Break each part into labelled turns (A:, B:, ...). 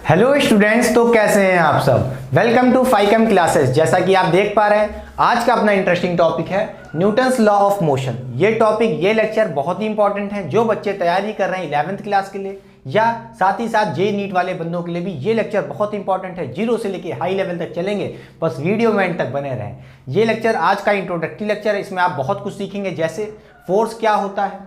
A: Hello students, तो कैसे हैं आप सब। वेलकम टू फाइकम क्लासेस। जैसा कि आप देख पा रहे हैं, आज का अपना इंटरेस्टिंग टॉपिक है न्यूटन्स लॉ ऑफ मोशन। ये टॉपिक, ये लेक्चर बहुत ही इंपॉर्टेंट है। जो बच्चे तैयारी कर रहे हैं 11th क्लास के लिए या साथ ही साथ जे नीट वाले बंदों के लिए भी ये लेक्चर बहुत इंपॉर्टेंट है। जीरो से लेके हाई लेवल तक चलेंगे, बस वीडियो में एंड तक बने रहें। ये लेक्चर आज का इंट्रोडक्टरी लेक्चर है। इसमें आप बहुत कुछ सीखेंगे, जैसे फोर्स क्या होता है,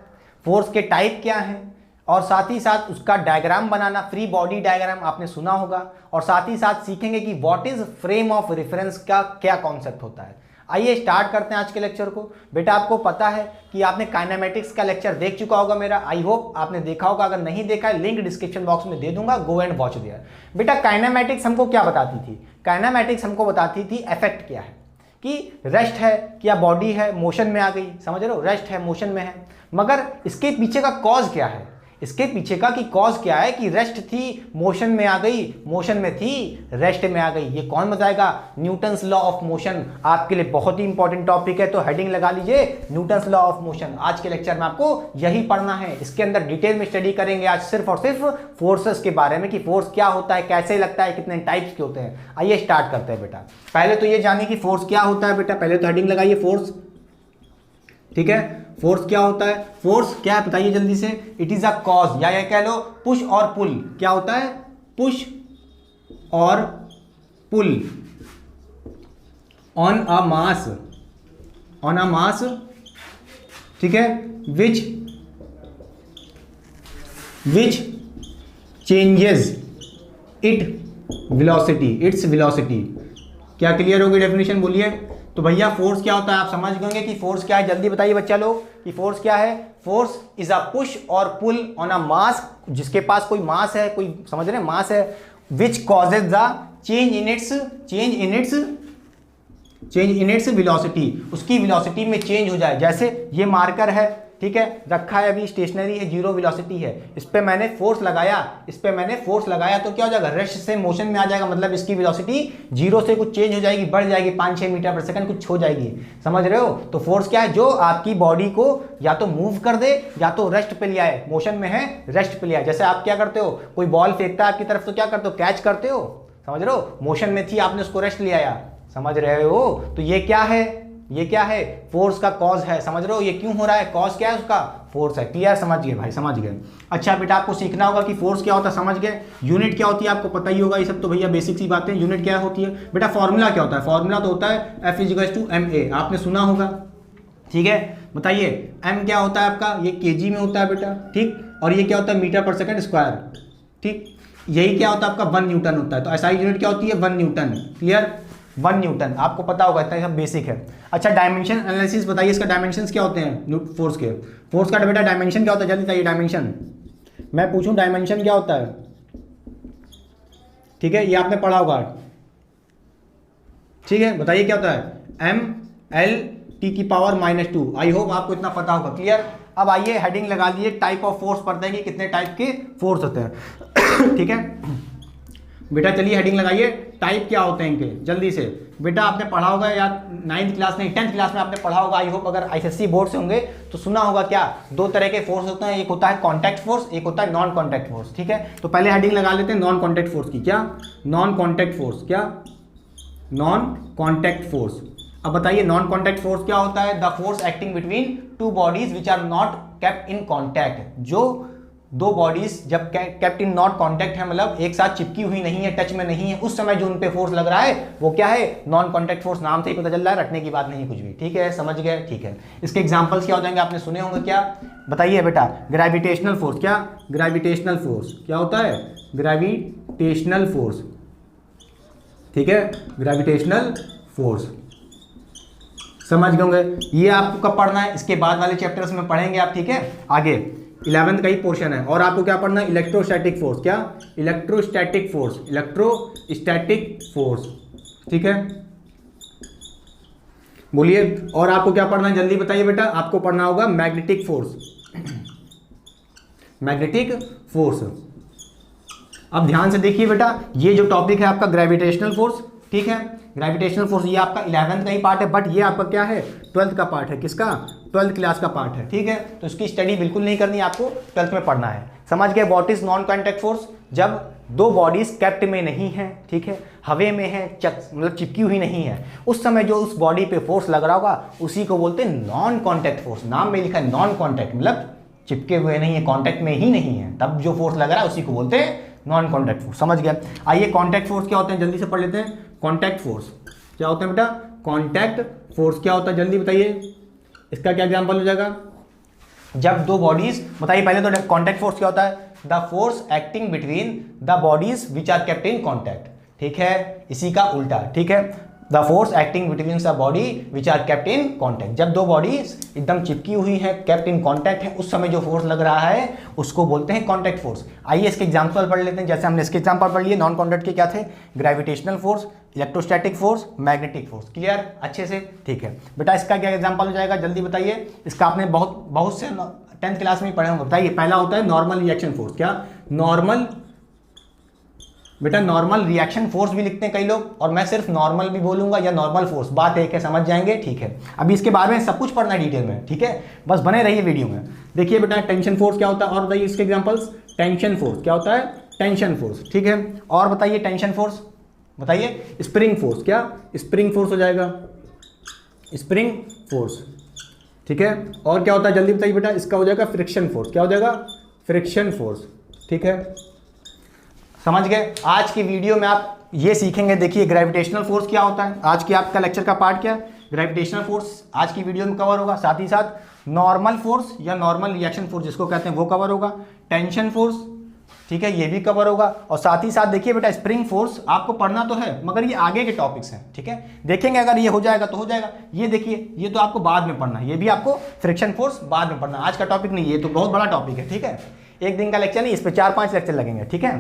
A: फोर्स के टाइप क्या हैं, और साथ ही साथ उसका डायग्राम बनाना, फ्री बॉडी डायग्राम आपने सुना होगा। और साथ ही साथ सीखेंगे कि what is frame of reference का क्या कॉन्सेप्ट होता है। आइए स्टार्ट करते हैं आज के लेक्चर को। बेटा आपको पता है कि आपने काइनेमेटिक्स का लेक्चर देख चुका होगा मेरा, आई होप आपने देखा होगा। अगर नहीं देखा है, लिंक डिस्क्रिप्शन बॉक्स में दे दूंगा, गो एंड वॉच देयर। बेटा काइनेमेटिक्स हमको क्या बताती थी? काइनेमेटिक्स हमको बताती थी इफेक्ट क्या है, कि रेस्ट है क्या बॉडी है, मोशन में आ गई, समझ रहे हो, रेस्ट है मोशन में है। मगर इसके पीछे का कॉज क्या है, इसके पीछे का कि कॉज क्या है कि रेस्ट थी मोशन में आ गई, मोशन में थी रेस्ट में आ गई। ये कौन बताएगा? न्यूटन्स लॉ ऑफ मोशन आपके लिए बहुत ही इंपॉर्टेंट टॉपिक है। तो हेडिंग लगा लीजिए, न्यूटन्स लॉ ऑफ मोशन। आज के लेक्चर में आपको यही पढ़ना है। इसके अंदर डिटेल में स्टडी करेंगे आज सिर्फ और सिर्फ फोर्सेस के बारे में, कि फोर्स क्या होता है, कैसे लगता है, कितने टाइप्स के होते हैं। आइए स्टार्ट करते हैं बेटा। पहले तो ये जानिए कि फोर्स क्या होता है बेटा। पहले तो हेडिंग लगाइए फोर्स, ठीक है। फोर्स क्या होता है? फोर्स क्या है बताइए जल्दी से। इट इज अ कॉज, या कह लो पुश और पुल। क्या होता है? पुश और pull on a mass, on a मास, ठीक है, विच changes it velocity, its velocity. क्या क्लियर होगी डेफिनेशन? बोलिए। तो भैया फोर्स क्या होता है आप समझ गए कि फोर्स क्या है। जल्दी बताइए बच्चा लोग कि फोर्स क्या है। फोर्स इज अ पुश और पुल ऑन अ मास, जिसके पास कोई मास है, कोई समझ रहे हैं मास है, which causes the change in its velocity. उसकी वेलोसिटी में चेंज हो जाए। जैसे ये मार्कर है, ठीक है, रखा है, अभी स्टेशनरी है, जीरो वेलोसिटी है। इस पे मैंने फोर्स लगाया, तो क्या हो जाएगा? रेस्ट से मोशन में आ जाएगा। मतलब इसकी वेलोसिटी जीरो से कुछ चेंज हो जाएगी, बढ़ जाएगी, 5-6 मीटर पर सेकंड कुछ हो जाएगी। समझ रहे हो? तो फोर्स क्या है? जो आपकी बॉडी को या तो मूव कर दे या तो रेस्ट पे ले आए। मोशन में है, रेस्ट पे ले आए। जैसे आप क्या करते हो, कोई बॉल फेंकता है आपकी तरफ, तो क्या करते हो? कैच करते हो। समझ रहे हो? मोशन में थी, आपने उसको रेस्ट ले आया। समझ रहे हो? तो ये क्या है? ये क्या है? फोर्स का कॉज है। समझ रहे हो ये क्यों हो रहा है? कॉज क्या है उसका? फोर्स है। क्लियर? समझ गए भाई, समझ गए। अच्छा बेटा आपको सीखना होगा कि फोर्स क्या होता है, समझ गए। यूनिट क्या होती है आपको पता ही होगा, ये सब तो भैया बेसिक सी बातें। यूनिट क्या होती है बेटा? फॉर्मूला क्या होता है? फॉर्मूला तो होता है F=ma, आपने सुना होगा, ठीक है। बताइए m क्या होता है आपका? ये kg में होता है बेटा, ठीक। और ये क्या होता है? मीटर पर सेकंड स्क्वायर, ठीक। यही क्या होता है आपका? 1 न्यूटन होता है। तो SI यूनिट क्या होती है? 1 न्यूटन। क्लियर? 1 न्यूटन आपको पता होगा, इतना सब बेसिक है। अच्छा डायमेंशन एनालिसिस बताइए, इसका डायमेंशंस क्या होते हैं फोर्स के? फोर्स का बेटा डायमेंशन क्या होता है? जल्दी बताइए डायमेंशन। मैं पूछूं डायमेंशन क्या होता है? ठीक है, ये आपने पढ़ा होगा, ठीक है। बताइए क्या होता है? mL⁻²। आई होप आपको इतना पता होगा। क्लियर? अब आइए हेडिंग लगा दिए, टाइप ऑफ फोर्स पढ़ते हैं कि कितने टाइप के फोर्स होते हैं। ठीक है बेटा, चलिए हेडिंग लगाइए, टाइप क्या होते हैं इनके जल्दी से। बेटा आपने पढ़ा होगा या 9th क्लास नहीं 10th क्लास में आपने पढ़ा होगा, आई होप। अगर ICSE बोर्ड से होंगे तो सुना होगा क्या? 2 तरह के फोर्स होते हैं, एक होता है कॉन्टैक्ट फोर्स, एक होता है नॉन कॉन्टैक्ट फोर्स, ठीक है। तो पहले हेडिंग लगा लेते हैं नॉन कॉन्टैक्ट फोर्स की। क्या? Non contact force. क्या? Non contact force. अब बताइए नॉन कॉन्टैक्ट फोर्स क्या होता है? The force acting between 2 bodies which are not kept in contact. जो 2 बॉडीज जब केप्ट इन नॉट कॉन्टैक्ट है, मतलब एक साथ चिपकी हुई नहीं है, टच में नहीं है, उस समय जो उन पे फोर्स लग रहा है वो क्या है? Non contact force. नाम से ही पता चल रहा है, रटने की बात नहीं है कुछ भी, ठीक है। समझ गए? ठीक है। इसके एग्जांपल्स क्या हो जाएंगे आपने सुने होंगे। क्या बताइए बेटा? Gravitational force. क्या? ग्रेविटेशनल फोर्स क्या होता है? ग्रेविटेशनल फोर्स, ठीक है, ग्रेविटेशनल फोर्स। समझ गए होंगे। ये आपको कब पढ़ना है? इसके बाद वाले चैप्टर्स में पढ़ेंगे आप, ठीक है। आगे 11th का ही पोर्शन है। और आपको क्या पढ़ना है? Electrostatic force. क्या? इलेक्ट्रोस्टैटिक फोर्स, इलेक्ट्रोस्टैटिक फोर्स, ठीक है। बोलिए। और आपको क्या पढ़ना है जल्दी बताइए बेटा? आपको पढ़ना होगा मैग्नेटिक फोर्स, मैग्नेटिक फोर्स। अब ध्यान से देखिए बेटा, ये जो टॉपिक है आपका ग्रेविटेशनल फोर्स, ठीक है। ग्रेविटेशनल फोर्स ये आपका 11th का ही पार्ट है, बट ये आपका क्या है? 12th का पार्ट है। किसका? 12th क्लास का पार्ट है, ठीक है। तो इसकी स्टडी बिल्कुल नहीं करनी, आपको 12th में पढ़ना है। समझ गए? What is non contact force? जब दो बॉडीज केप्ट में नहीं है, ठीक है, हवे में है, मतलब चिपकी हुई नहीं है, उस समय जो उस बॉडी पे फोर्स लग रहा होगा उसी को बोलते हैं नॉन कॉन्टैक्ट फोर्स। नाम में लिखा है नॉन कॉन्टैक्ट, मतलब चिपके हुए नहीं है, कॉन्टैक्ट में ही नहीं है, तब जो फोर्स लग रहा है उसी को बोलते हैं नॉन कॉन्टैक्ट फोर्स। समझ गया। आइए कॉन्टैक्ट फोर्स क्या होते हैं जल्दी से पढ़ लेते हैं। कॉन्टैक्ट फोर्स क्या होता है बेटा? कॉन्टैक्ट फोर्स क्या होता है जल्दी बताइए, इसका क्या एग्जांपल हो जाएगा? जब दो बॉडीज, बताइए पहले तो कॉन्टैक्ट फोर्स क्या होता है? The force acting between the bodies which are kept in contact, ठीक है, इसी का उल्टा, ठीक है, the force acting between the body which are kept in contact. जब दो बॉडीज एकदम चिपकी हुई है, केप्ट इन कॉन्टैक्ट है, उस समय जो फोर्स लग रहा है उसको बोलते हैं कॉन्टैक्ट फोर्स। आइए इसके एग्जांपल पढ़ लेते हैं। जैसे हमने इसके एग्जांपल पढ़ लिए, नॉन कॉन्टैक्ट के क्या थे? Gravitational force, electrostatic force, magnetic force. Clear अच्छे से? ठीक है बेटा, इसका क्या एग्जांपल हो जाएगा जल्दी बताइए। इसका आपने बहुत से 10th क्लास में पढ़े होंगे। बताइए, पहला होता है नॉर्मल रिएक्शन फोर्स। क्या? नॉर्मल, बेटा नॉर्मल रिएक्शन फोर्स भी लिखते हैं कई लोग, और मैं सिर्फ नॉर्मल भी बोलूंगा या नॉर्मल फोर्स, बात एक है, समझ जाएंगे, ठीक है। अभी इसके बारे में सब कुछ पढ़ना है डिटेल में, ठीक है, बस बने रहिए वीडियो में। देखिए बेटा, टेंशन फोर्स क्या होता है, और बताइए इसके एग्जांपल्स। टेंशन फोर्स क्या होता है? टेंशन फोर्स, ठीक है, और बताइए टेंशन फोर्स, बताइए। स्प्रिंग फोर्स, क्या? स्प्रिंग फोर्स हो जाएगा, स्प्रिंग फोर्स, ठीक है। और क्या होता है जल्दी बताइए बेटा? इसका हो जाएगा फ्रिक्शन फोर्स। क्या हो जाएगा? फ्रिक्शन फोर्स, ठीक है, समझ गए। आज की वीडियो में आप ये सीखेंगे। देखिए ग्रेविटेशनल फोर्स क्या होता है, आज की आपका लेक्चर का पार्ट क्या है, ग्रेविटेशनल फोर्स आज की वीडियो में कवर होगा। साथ ही साथ नॉर्मल फोर्स या नॉर्मल रिएक्शन फोर्स जिसको कहते हैं वो कवर होगा, टेंशन फोर्स, ठीक है, ये भी कवर होगा। और साथ ही साथ देखिए बेटा, स्प्रिंग फोर्स आपको पढ़ना तो है, मगर ये आगे के टॉपिक्स हैं, ठीक है, देखेंगे। अगर ये हो जाएगा तो हो जाएगा। ये देखिए, ये तो आपको बाद में पढ़ना है, ये भी आपको फ्रिक्शन फोर्स बाद में पढ़ना, आज का टॉपिक नहीं, ये तो बहुत बड़ा टॉपिक है, ठीक है। एक दिन का लेक्चर नहीं, इस पर 4-5 लेक्चर लगेंगे, ठीक है।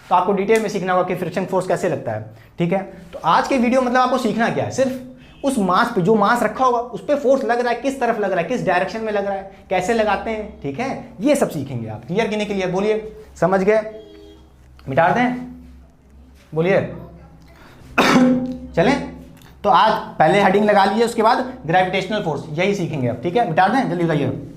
A: तो आपको डिटेल में सीखना होगा कि फ्रिक्शन फोर्स कैसे लगता है, ठीक है। तो आज के वीडियो मतलब आपको सीखना क्या है, सिर्फ उस मास पे, जो मास रखा होगा उस पर फोर्स लग रहा है, किस तरफ लग रहा है, किस डायरेक्शन में लग रहा है, कैसे लगाते हैं, ठीक है, ये सब सीखेंगे आप। क्लियर कि नहीं क्लियर? बोलिए, समझ गए? मिटा दें, बोलिए। चलें, तो आज पहले हेडिंग लगा लीजिए, उसके बाद ग्रेविटेशनल फोर्स, यही सीखेंगे आप, ठीक है। मिटा दें, जल्दी बताइए।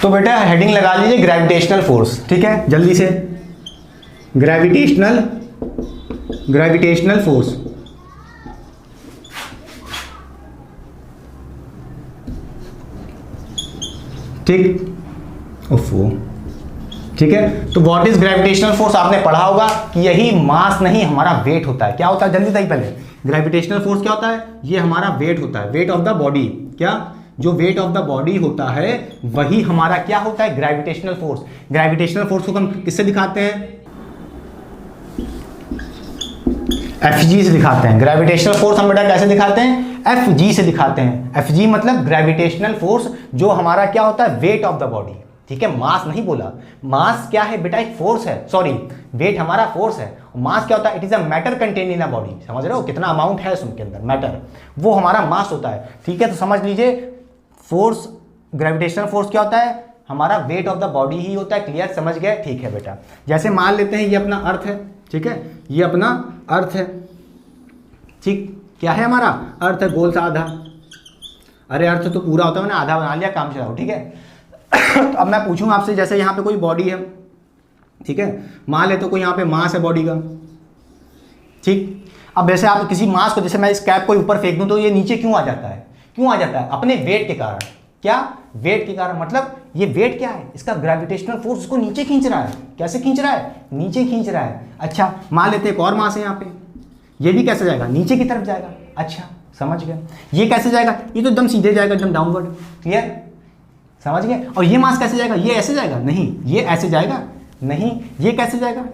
A: तो बेटा हेडिंग लगा लीजिए ग्रेविटेशनल फोर्स, ठीक है, जल्दी से। ग्रेविटेशनल फोर्स, ठीक, ओफो, ठीक है। तो व्हाट इज ग्रेविटेशनल फोर्स आपने पढ़ा होगा कि यही मास नहीं हमारा वेट होता है। क्या होता है जल्दी बताइए पहले, ग्रेविटेशनल फोर्स क्या होता है? ये हमारा वेट होता है, वेट ऑफ द बॉडी। क्या? जो वेट ऑफ द बॉडी होता है वही हमारा क्या होता है? Gravitational force. ग्रेविटेशनल फोर्स को हम किससे दिखाते हैं? Fg से दिखाते हैं। ग्रेविटेशनल फोर्स हम बेटा कैसे दिखाते हैं? Fg से दिखाते हैं। Fg मतलब ग्रेविटेशनल फोर्स, जो हमारा क्या होता है? वेट ऑफ द बॉडी, ठीक है, मास नहीं बोला। मास क्या है बेटा? एक फोर्स है, सॉरी, वेट हमारा फोर्स है। मास क्या होता है? It is a matter contain in a body. समझ रहे हो कितना अमाउंट है उसके अंदर, मैटर, वो हमारा मास होता है, ठीक है। तो समझ लीजिए, फोर्स, ग्रेविटेशनल फोर्स क्या होता है? हमारा वेट ऑफ द बॉडी ही होता है। क्लियर? समझ गए? ठीक है बेटा। जैसे मान लेते हैं ये अपना अर्थ है, ठीक है, ये अपना अर्थ है, ठीक, क्या है हमारा? अर्थ है, गोल सा आधा। अरे अर्थ तो पूरा होता है, मैंने आधा बना लिया, काम चलाओ, ठीक है। तो अब मैं पूछूं आपसे, जैसे यहाँ पे कोई बॉडी है, ठीक है, मान लेते कोई यहाँ पे मास है बॉडी का, ठीक। अब वैसे आप किसी मास को, जैसे मैं इस कैप को ऊपर फेंक दूं तो ये नीचे क्यों आ जाता है? क्यों आ जाता है? अपने वेट के कारण। क्या? वेट के कारण। मतलब ये वेट क्या है? इसका ग्रेविटेशनल फोर्स उसको नीचे खींच रहा है। कैसे खींच रहा है? नीचे खींच रहा है। अच्छा, मान लेते एक और मास है यहाँ पे, ये भी कैसे जाएगा? नीचे की तरफ जाएगा। अच्छा, समझ गए। ये कैसे जाएगा? ये तो एकदम सीधे जाएगा, एकदम डाउनवर्ड। क्लियर? समझ गए। और ये मास कैसे जाएगा? ये ऐसे जाएगा? नहीं, ये ऐसे जाएगा? नहीं, ये कैसे जाएगा?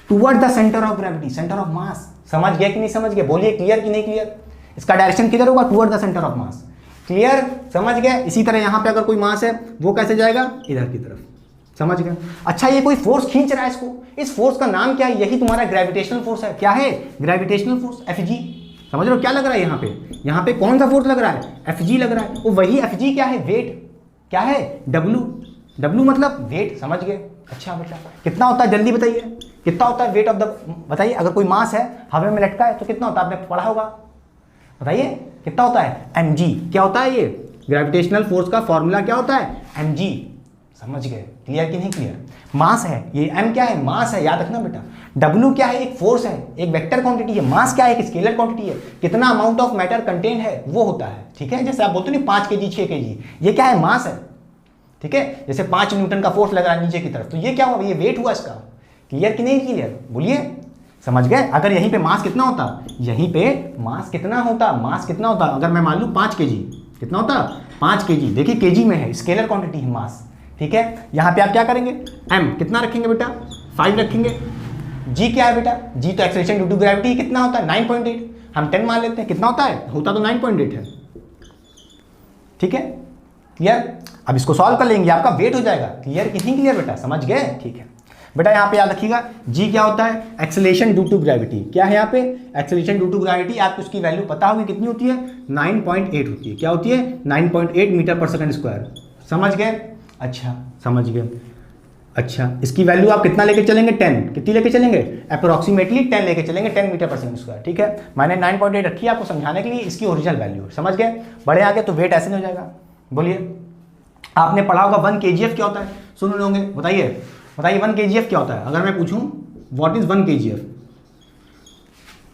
A: Toward the centre of gravity, centre of mass. समझ गया कि नहीं समझ गए? बोलिए, क्लियर कि नहीं क्लियर? इसका डायरेक्शन किधर होगा? Toward the centre of mass. Clear? समझ गए। इसी तरह यहाँ पे अगर कोई मास है, वो कैसे जाएगा? इधर की तरफ। समझ गए। अच्छा, ये कोई फोर्स खींच रहा है इसको, इस फोर्स का नाम क्या है? यही तुम्हारा ग्रेविटेशनल फोर्स है। क्या है? Gravitational force, Fg। समझ रहे हो क्या लग रहा है यहाँ पे? यहाँ पे कौन सा फोर्स लग रहा है? Fg लग रहा है। वो वही Fg क्या है? वेट। क्या है? W। W मतलब वेट। समझ गए? अच्छा बेटा, कितना होता है जल्दी बताइए, कितना होता है वेट ऑफ द, बताइए, अगर कोई मास है हवा में लटका है तो कितना होता है, आपने पढ़ा होगा, बताइए कितना होता है, mg। क्या होता है ये ग्रेविटेशनल फोर्स का फॉर्मूला क्या होता है, mg। समझ गए, क्लियर कि नहीं क्लियर। मास है ये, m क्या है, मास है, याद रखना बेटा। w क्या है, एक फोर्स है, एक वेक्टर क्वांटिटी है। मास क्या है, एक स्केलर क्वांटिटी है, कितना अमाउंट ऑफ मैटर कंटेंट है वो होता है, ठीक है। जैसे आप बोलते नहीं 5 kg 6 kg, ये क्या है, मास है, ठीक है। जैसे 5 न्यूटन का फोर्स लग रहा है नीचे की तरफ, तो ये क्या हुआ, ये वेट हुआ इसका। क्लियर कि नहीं क्लियर, बोलिए, समझ गए। अगर यहीं पे मास कितना होता, यहीं पे मास कितना होता, मास कितना होता, अगर मैं मान लूँ 5 kg, कितना होता, 5 kg। देखिए kg में है, स्केलर क्वांटिटी है मास, ठीक है। यहाँ पे आप क्या करेंगे, m कितना रखेंगे बेटा, 5 रखेंगे। g क्या है बेटा, g तो एक्सेलरेशन ड्यू टू ग्रेविटी कितना होता है, 9.8। हम 10 मान लेते हैं, कितना होता है, होता तो 9.8 है, ठीक है। क्लियर, अब इसको सॉल्व कर लेंगे, आपका वेट हो जाएगा। क्लियर कि नहीं क्लियर बेटा, समझ गए, ठीक है बेटा। यहाँ पे याद रखिएगा g क्या होता है, एक्सेलरेशन ड्यू टू ग्रेविटी। क्या है यहाँ पे, एक्सेलरेशन ड्यू टू ग्रेविटी। आपको उसकी वैल्यू पता होगी, कितनी होती है, 9.8 होती है। क्या होती है, 9.8 मीटर पर सेकंड स्क्वायर। समझ गए, अच्छा समझ गए। अच्छा, इसकी वैल्यू आप कितना लेके चलेंगे, 10। कितनी लेके चलेंगे, अप्रोक्सीमेटली 10 लेके चलेंगे, 10 मीटर पर सेकंड स्क्वायर, ठीक है। मैंने 9.8 रखी है आपको समझाने के लिए, इसकी ओरिजिनल वैल्यू। समझ गए, बड़े आगे तो वेट ऐसे नहीं हो जाएगा। बोलिए, आपने पढ़ा होगा 1 kgf क्या होता है, सुन रहे होंगे, बताइए बताइए 1 kgf क्या होता है। अगर मैं पूछूं व्हाट इज 1 kgf,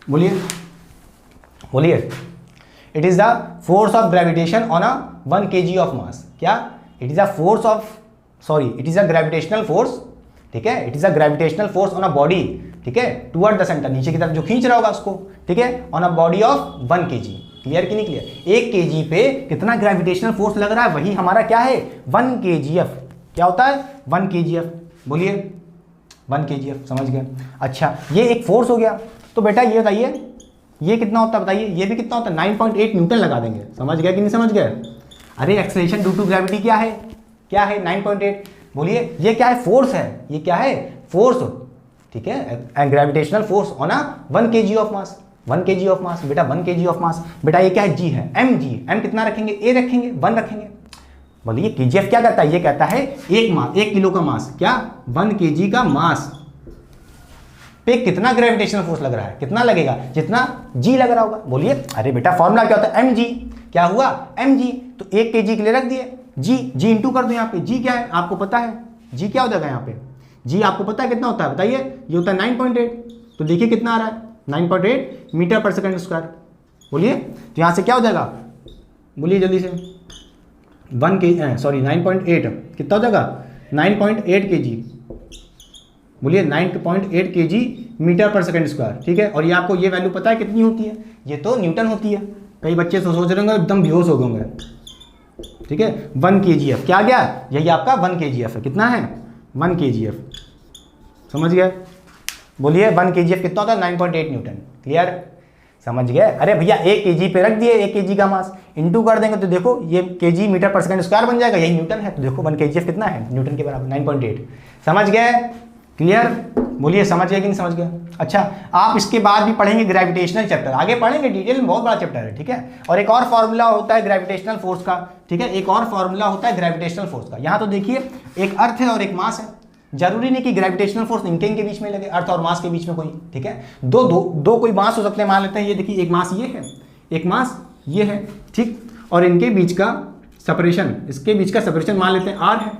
A: बोलिए बोलिए। It is the force of gravitation on a 1 kg of mass. क्या, it is a force of, sorry, it is a gravitational force, ठीक है। It is a gravitational force on a body, ठीक है, toward the centre, नीचे की तरफ जो खींच रहा होगा उसको, ठीक है, on a body of 1 kg। Clear कि नहीं क्लियर, 1 kg पे कितना ग्रेविटेशनल फोर्स लग रहा है, वही हमारा क्या है, 1 kgf। क्या होता है, 1 kgf, बोलिए 1 kgf। समझ गए, अच्छा ये एक फोर्स हो गया। तो बेटा ये बताइए ये कितना होता है, बताइए ये भी कितना होता है, 9.8 न्यूटन लगा देंगे। समझ गए कि नहीं समझ गए। अरे एक्सेलरेशन ड्यू टू ग्रेविटी क्या है, क्या है, 9.8। बोलिए ये क्या है, फोर्स है, ये क्या है, फोर्स, ठीक है, gravitational force on a 1 kg of mass. 1 kg of मास बेटा, 1 kg ऑफ मास बेटा, ये क्या है, g है, m कितना रखेंगे, a रखेंगे, 1 रखेंगे। बोलिए kgf क्या कहता है, ये कहता है 1 किलो का मास। क्या, 1 kg का मास पे कितना ग्रेविटेशनल फोर्स लग रहा है, कितना लगेगा, जितना g लग रहा होगा। बोलिए, अरे बेटा फॉर्मूला क्या होता है, mg। क्या हुआ, mg, तो 1 kg के लिए रख दिए g इंटू कर दो। यहाँ पे g क्या है, आपको पता है g क्या हो जाएगा, यहाँ पे g आपको पता है कितना होता है, बताइए। ये होता है 9.8, तो देखिए कितना आ रहा है, 9.8 मीटर पर सेकंड स्क्वायर। बोलिए, तो यहाँ से क्या हो जाएगा, बोलिए जल्दी से, 9.8 कितना हो जाएगा, 9.8 kg। बोलिए 9.8 kg मीटर पर सेकंड स्क्वायर, ठीक है। और ये आपको ये वैल्यू पता है कितनी होती है, ये तो न्यूटन होती है। कई बच्चे तो सोच रहे होंगे एकदम बेहोश हो गए, ठीक है। 1 kgf क्या आ गया, यही आपका 1 kgf है। कितना है, 1 kgf। समझ गए, बोलिए 1 kgf कितना होता है, 9.8 न्यूटन। क्लियर, समझ गए। अरे भैया 1 kg पे रख दिए, 1 kg का मास इंटू कर देंगे तो देखो ये kg मीटर पर सेकंड स्क्वायर बन जाएगा, यही न्यूटन है। तो देखो 1 kgf कितना है, न्यूटन के बराबर, 9.8। समझ गए, क्लियर। बोलिए समझ गए कि नहीं समझ गए। अच्छा, आप इसके बाद भी पढ़ेंगे ग्रेविटेशनल चैप्टर, आगे पढ़ेंगे डिटेल में, बहुत बड़ा चैप्टर है, ठीक है। और एक और फॉर्मूला होता है ग्रेविटेशनल फोर्स का, ठीक है, एक और फॉर्मूला होता है ग्रेविटेशनल फोर्स का। यहाँ तो देखिए एक अर्थ है और एक मास है, जरूरी नहीं कि ग्रेविटेशनल फोर्स इनके बीच में लगे, अर्थ और मास के बीच में कोई, ठीक है। दो कोई मास हो सकते हैं, मान लेते हैं ये देखिए, एक मास ये है, एक मास ये है, ठीक, और इनके बीच का सेपरेशन, इसके बीच का सेपरेशन मान लेते हैं r है,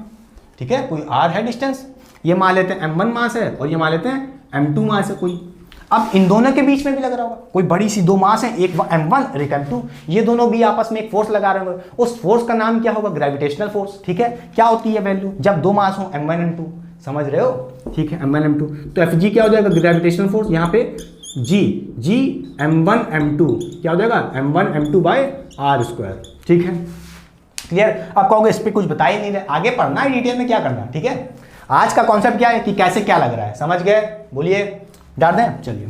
A: ठीक है, कोई r है डिस्टेंस, ये मान लेते हैं m1 मास है और ये मान लेते हैं m2 मास है कोई। अब इन दोनों के बीच में भी लग रहा होगा कोई बड़ी सी दो मास है, एक m1 और एक m2, ये दोनों भी आपस में एक फोर्स लगा रहे होंगे, उस फोर्स का नाम क्या होगा, ग्रेविटेशनल फोर्स, ठीक है। क्या होती है वैल्यू, जब दो मास हो m1 m2, समझ रहे हो, ठीक है, m1 m2। तो Fg क्या हो जाएगा, ग्रेविटेशनल फोर्स, यहाँ पे g m1 m2 क्या हो जाएगा, m1 m2 bye r square, ठीक है। क्लियर, आप कहोगे इस पर कुछ बता ही नहीं रहे, आगे पढ़ना है डिटेल में क्या करना है, ठीक है। आज का कॉन्सेप्ट क्या है कि कैसे क्या लग रहा है, समझ गए। बोलिए, डाल दें, चलिए।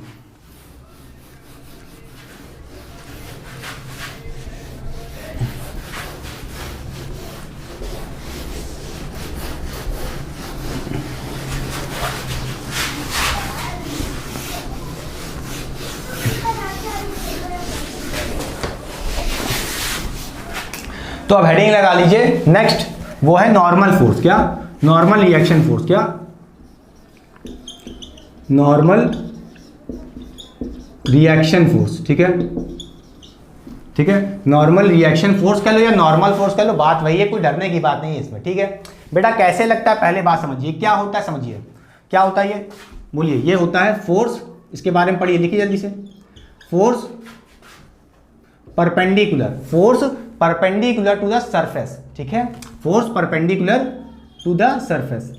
A: तो अब हेडिंग लगा लीजिए, नेक्स्ट वो है नॉर्मल फोर्स। क्या, नॉर्मल रिएक्शन फोर्स। क्या, नॉर्मल रिएक्शन फोर्स, ठीक है, ठीक है, नॉर्मल रिएक्शन फोर्स कह लो या नॉर्मल फोर्स कह लो, बात वही है, कोई डरने की बात नहीं है इसमें, ठीक है। बेटा कैसे लगता है पहले बात समझिए, क्या होता है समझिए, क्या होता है ये बोलिए। ये होता है फोर्स, इसके बारे में पढ़िए, लिखिए जल्दी से। Force perpendicular, force perpendicular to the surface, ठीक है, force perpendicular to the surface,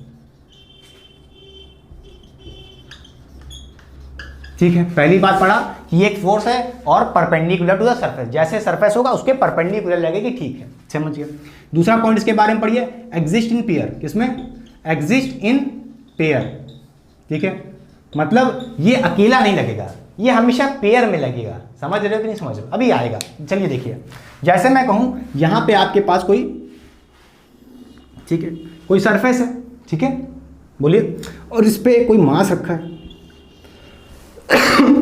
A: ठीक है। पहली बात पढ़ा कि एक फोर्स है और परपेंडिकुलर टू द सरफेस, जैसे सरफेस होगा उसके परपेंडिकुलर लगेगी, ठीक है, समझ गए। दूसरा पॉइंट इसके बारे में पढ़िए, एग्जिस्ट इन पेयर, किसमें, एग्जिस्ट इन पेयर, ठीक है, मतलब ये अकेला नहीं लगेगा, ये हमेशा पेयर में लगेगा, समझ रहे हो कि नहीं समझ रहे हो, अभी आएगा। चलिए देखिए, जैसे मैं कहूं यहां पे आपके पास कोई, ठीक है, कोई सरफेस है, ठीक है, बोलिए, और इस पे कोई मास रखा है,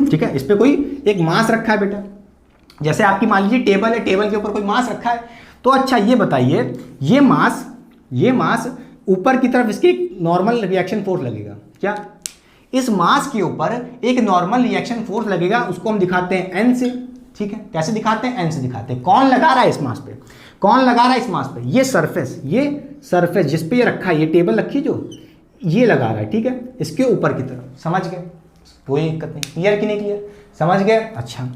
A: ठीक है, इस पे कोई एक मास रखा है बेटा, जैसे आपकी मान लीजिए टेबल है, टेबल के ऊपर कोई मास रखा है, तो अच्छा ये बताइए, ये मास ऊपर की तरफ इसकी नॉर्मल रिएक्शन फोर्स लगेगा, क्या, इस मास के ऊपर एक नॉर्मल रिएक्शन फोर्स लगेगा, उसको हम दिखाते हैं एन से, ठीक है, कैसे दिखाते हैं, एन से दिखाते हैं। कौन लगा रहा है इस मास पे, कौन लगा रहा है इस मास पे, ये सरफेस जिस पे ये रखा है, ये टेबल रखी जो, ये लगा रहा है, ठीक है, इसके ऊपर की तरफ, समझ गए, कोई दिक्कत नहीं, क्लियर कि नहीं क्लियर, समझ गए। अच्छा,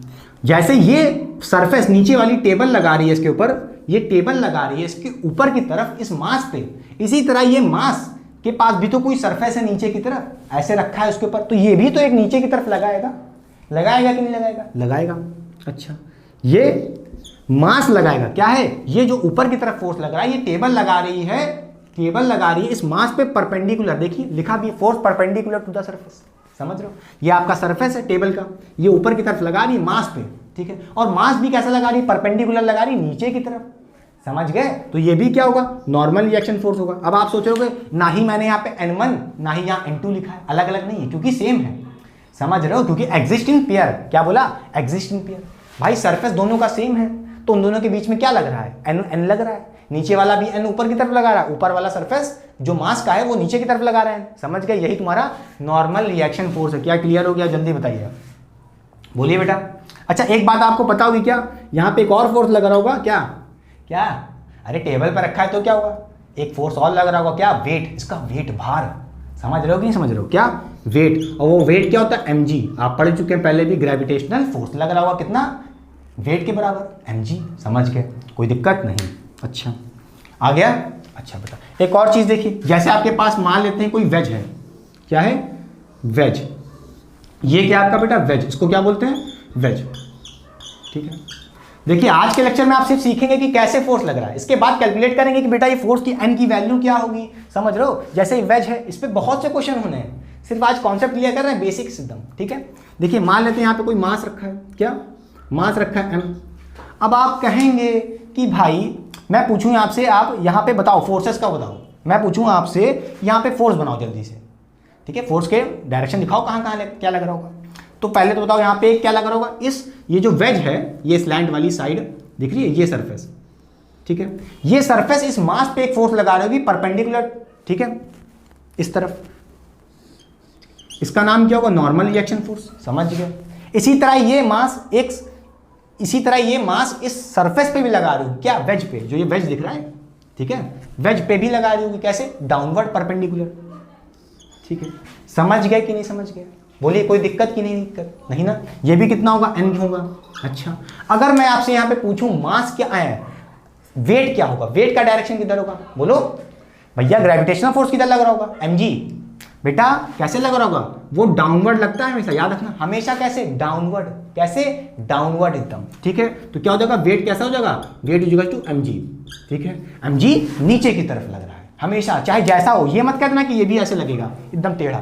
A: जैसे ये सरफेस नीचे वाली टेबल लगा रही है इसके ऊपर, ये टेबल लगा रही है इसके ऊपर की तरफ इस मास पे, इसी तरह ये मास के पास भी तो कोई सरफेस है नीचे की तरफ, ऐसे रखा है उसके ऊपर, तो ये भी तो एक नीचे की तरफ लगाएगा कि नहीं लगाएगा, लगाएगा। अच्छा, ये मास लगाएगा, क्या है, ये जो ऊपर की तरफ फोर्स लग रहा है, ये टेबल लगा रही है इस मास पे परपेंडिकुलर, देखिए लिखा भी force perpendicular to the surface, समझ रहे हो, ये आपका सरफेस है टेबल का, ये ऊपर की तरफ लगा रही है मास पे, ठीक है, और मास भी कैसा लगा रही है, परपेंडिकुलर लगा रही है नीचे की तरफ, समझ गए। तो ये भी क्या होगा, नॉर्मल रिएक्शन फोर्स होगा। अब आप सोचोगे ना ही मैंने यहाँ पे N1 ना ही यहाँ N2 लिखा है, अलग अलग नहीं है, क्योंकि सेम है, समझ रहे हो, क्योंकि एग्जिस्ट इन पेयर, क्या बोला, एग्जिस्ट इन पेयर, भाई सरफेस दोनों का सेम है, तो उन दोनों के बीच में क्या लग रहा है, N लग रहा है, नीचे वाला भी N ऊपर की तरफ लगा रहा है, ऊपर वाला सरफेस जो मास का है वो नीचे की तरफ लगा रहा है, समझ गए, यही तुम्हारा नॉर्मल रिएक्शन फोर्स है। क्या क्लियर हो गया, जल्दी बताइए, बोलिए बेटा। अच्छा, एक बात आपको पता होगी, क्या यहाँ पे एक और फोर्स लग रहा होगा, क्या क्या, अरे टेबल पर रखा है तो क्या होगा, एक फोर्स और लग रहा होगा, क्या, वेट, इसका वेट, भार, समझ रहे हो कि नहीं समझ रहे हो, क्या, वेट, और वो वेट क्या होता है, mg, आप पढ़ चुके हैं पहले भी, ग्रेविटेशनल फोर्स लग रहा होगा कितना, वेट के बराबर mg, समझ गए, कोई दिक्कत नहीं। अच्छा, आ गया। अच्छा बेटा, एक और चीज देखिए, जैसे आपके पास मान लेते हैं कोई वेज है, क्या है, वेज, ये क्या आपका बेटा, वेज, इसको क्या बोलते हैं, वेज, ठीक है। देखिए आज के लेक्चर में आप सिर्फ सीखेंगे कि कैसे फोर्स लग रहा है, इसके बाद कैलकुलेट करेंगे कि बेटा ये फोर्स की एन की वैल्यू क्या होगी, समझ रहे हो, जैसे वेज है, इस पे बहुत से क्वेश्चन होने हैं, सिर्फ आज कॉन्सेप्ट क्लियर कर रहे हैं, बेसिक्स एकदम, ठीक है। देखिए मान लेते हैं यहाँ पे कोई मास रखा है, क्या मास रखा है m, अब आप कहेंगे कि भाई मैं पूछूं आपसे, आप यहाँ पे बताओ फोर्सेस का बताओ, मैं पूछूं आपसे यहाँ पे फोर्स बनाओ जल्दी से, ठीक है, फोर्स के डायरेक्शन दिखाओ, कहाँ कहाँ क्या लग रहा होगा, तो पहले तो बताओ यहाँ पे क्या लग रहा होगा, ये जो वेज है, ये स्लैंट वाली साइड दिख रही है, ये सरफेस, ठीक है, ये सरफेस इस मास पे एक फोर्स लगा रही होगी परपेंडिकुलर, ठीक है, इस तरफ, इसका नाम क्या होगा, नॉर्मल रिएक्शन फोर्स, समझ गए। इसी तरह ये मास इस सरफेस पे भी लगा रही होगी, क्या, वेज पे, जो ये वेज दिख रहा है, ठीक है, वेज पे भी लगा रही होगी, कैसे, डाउनवर्ड परपेंडिकुलर, ठीक है, समझ गए कि नहीं समझ गए, बोलिए, कोई दिक्कत की नहीं, दिक्कत नहीं ना, ये भी कितना होगा, n होगा। अच्छा, अगर मैं आपसे यहाँ पे पूछूं मास क्या है, वेट क्या होगा, वेट का डायरेक्शन किधर होगा, बोलो भैया, ग्रेविटेशनल फोर्स किधर लग रहा होगा, mg, बेटा कैसे लग रहा होगा, वो डाउनवर्ड लगता है हमेशा, याद रखना, हमेशा कैसे, डाउनवर्ड, कैसे, डाउनवर्ड एकदम, ठीक है। तो क्या हो जाएगा, वेट कैसा हो जाएगा, weight is equal to mg, ठीक है, mg नीचे की तरफ लग रहा है हमेशा, चाहे जैसा हो, ये मत कहना कि ये भी ऐसे लगेगा एकदम टेढ़ा,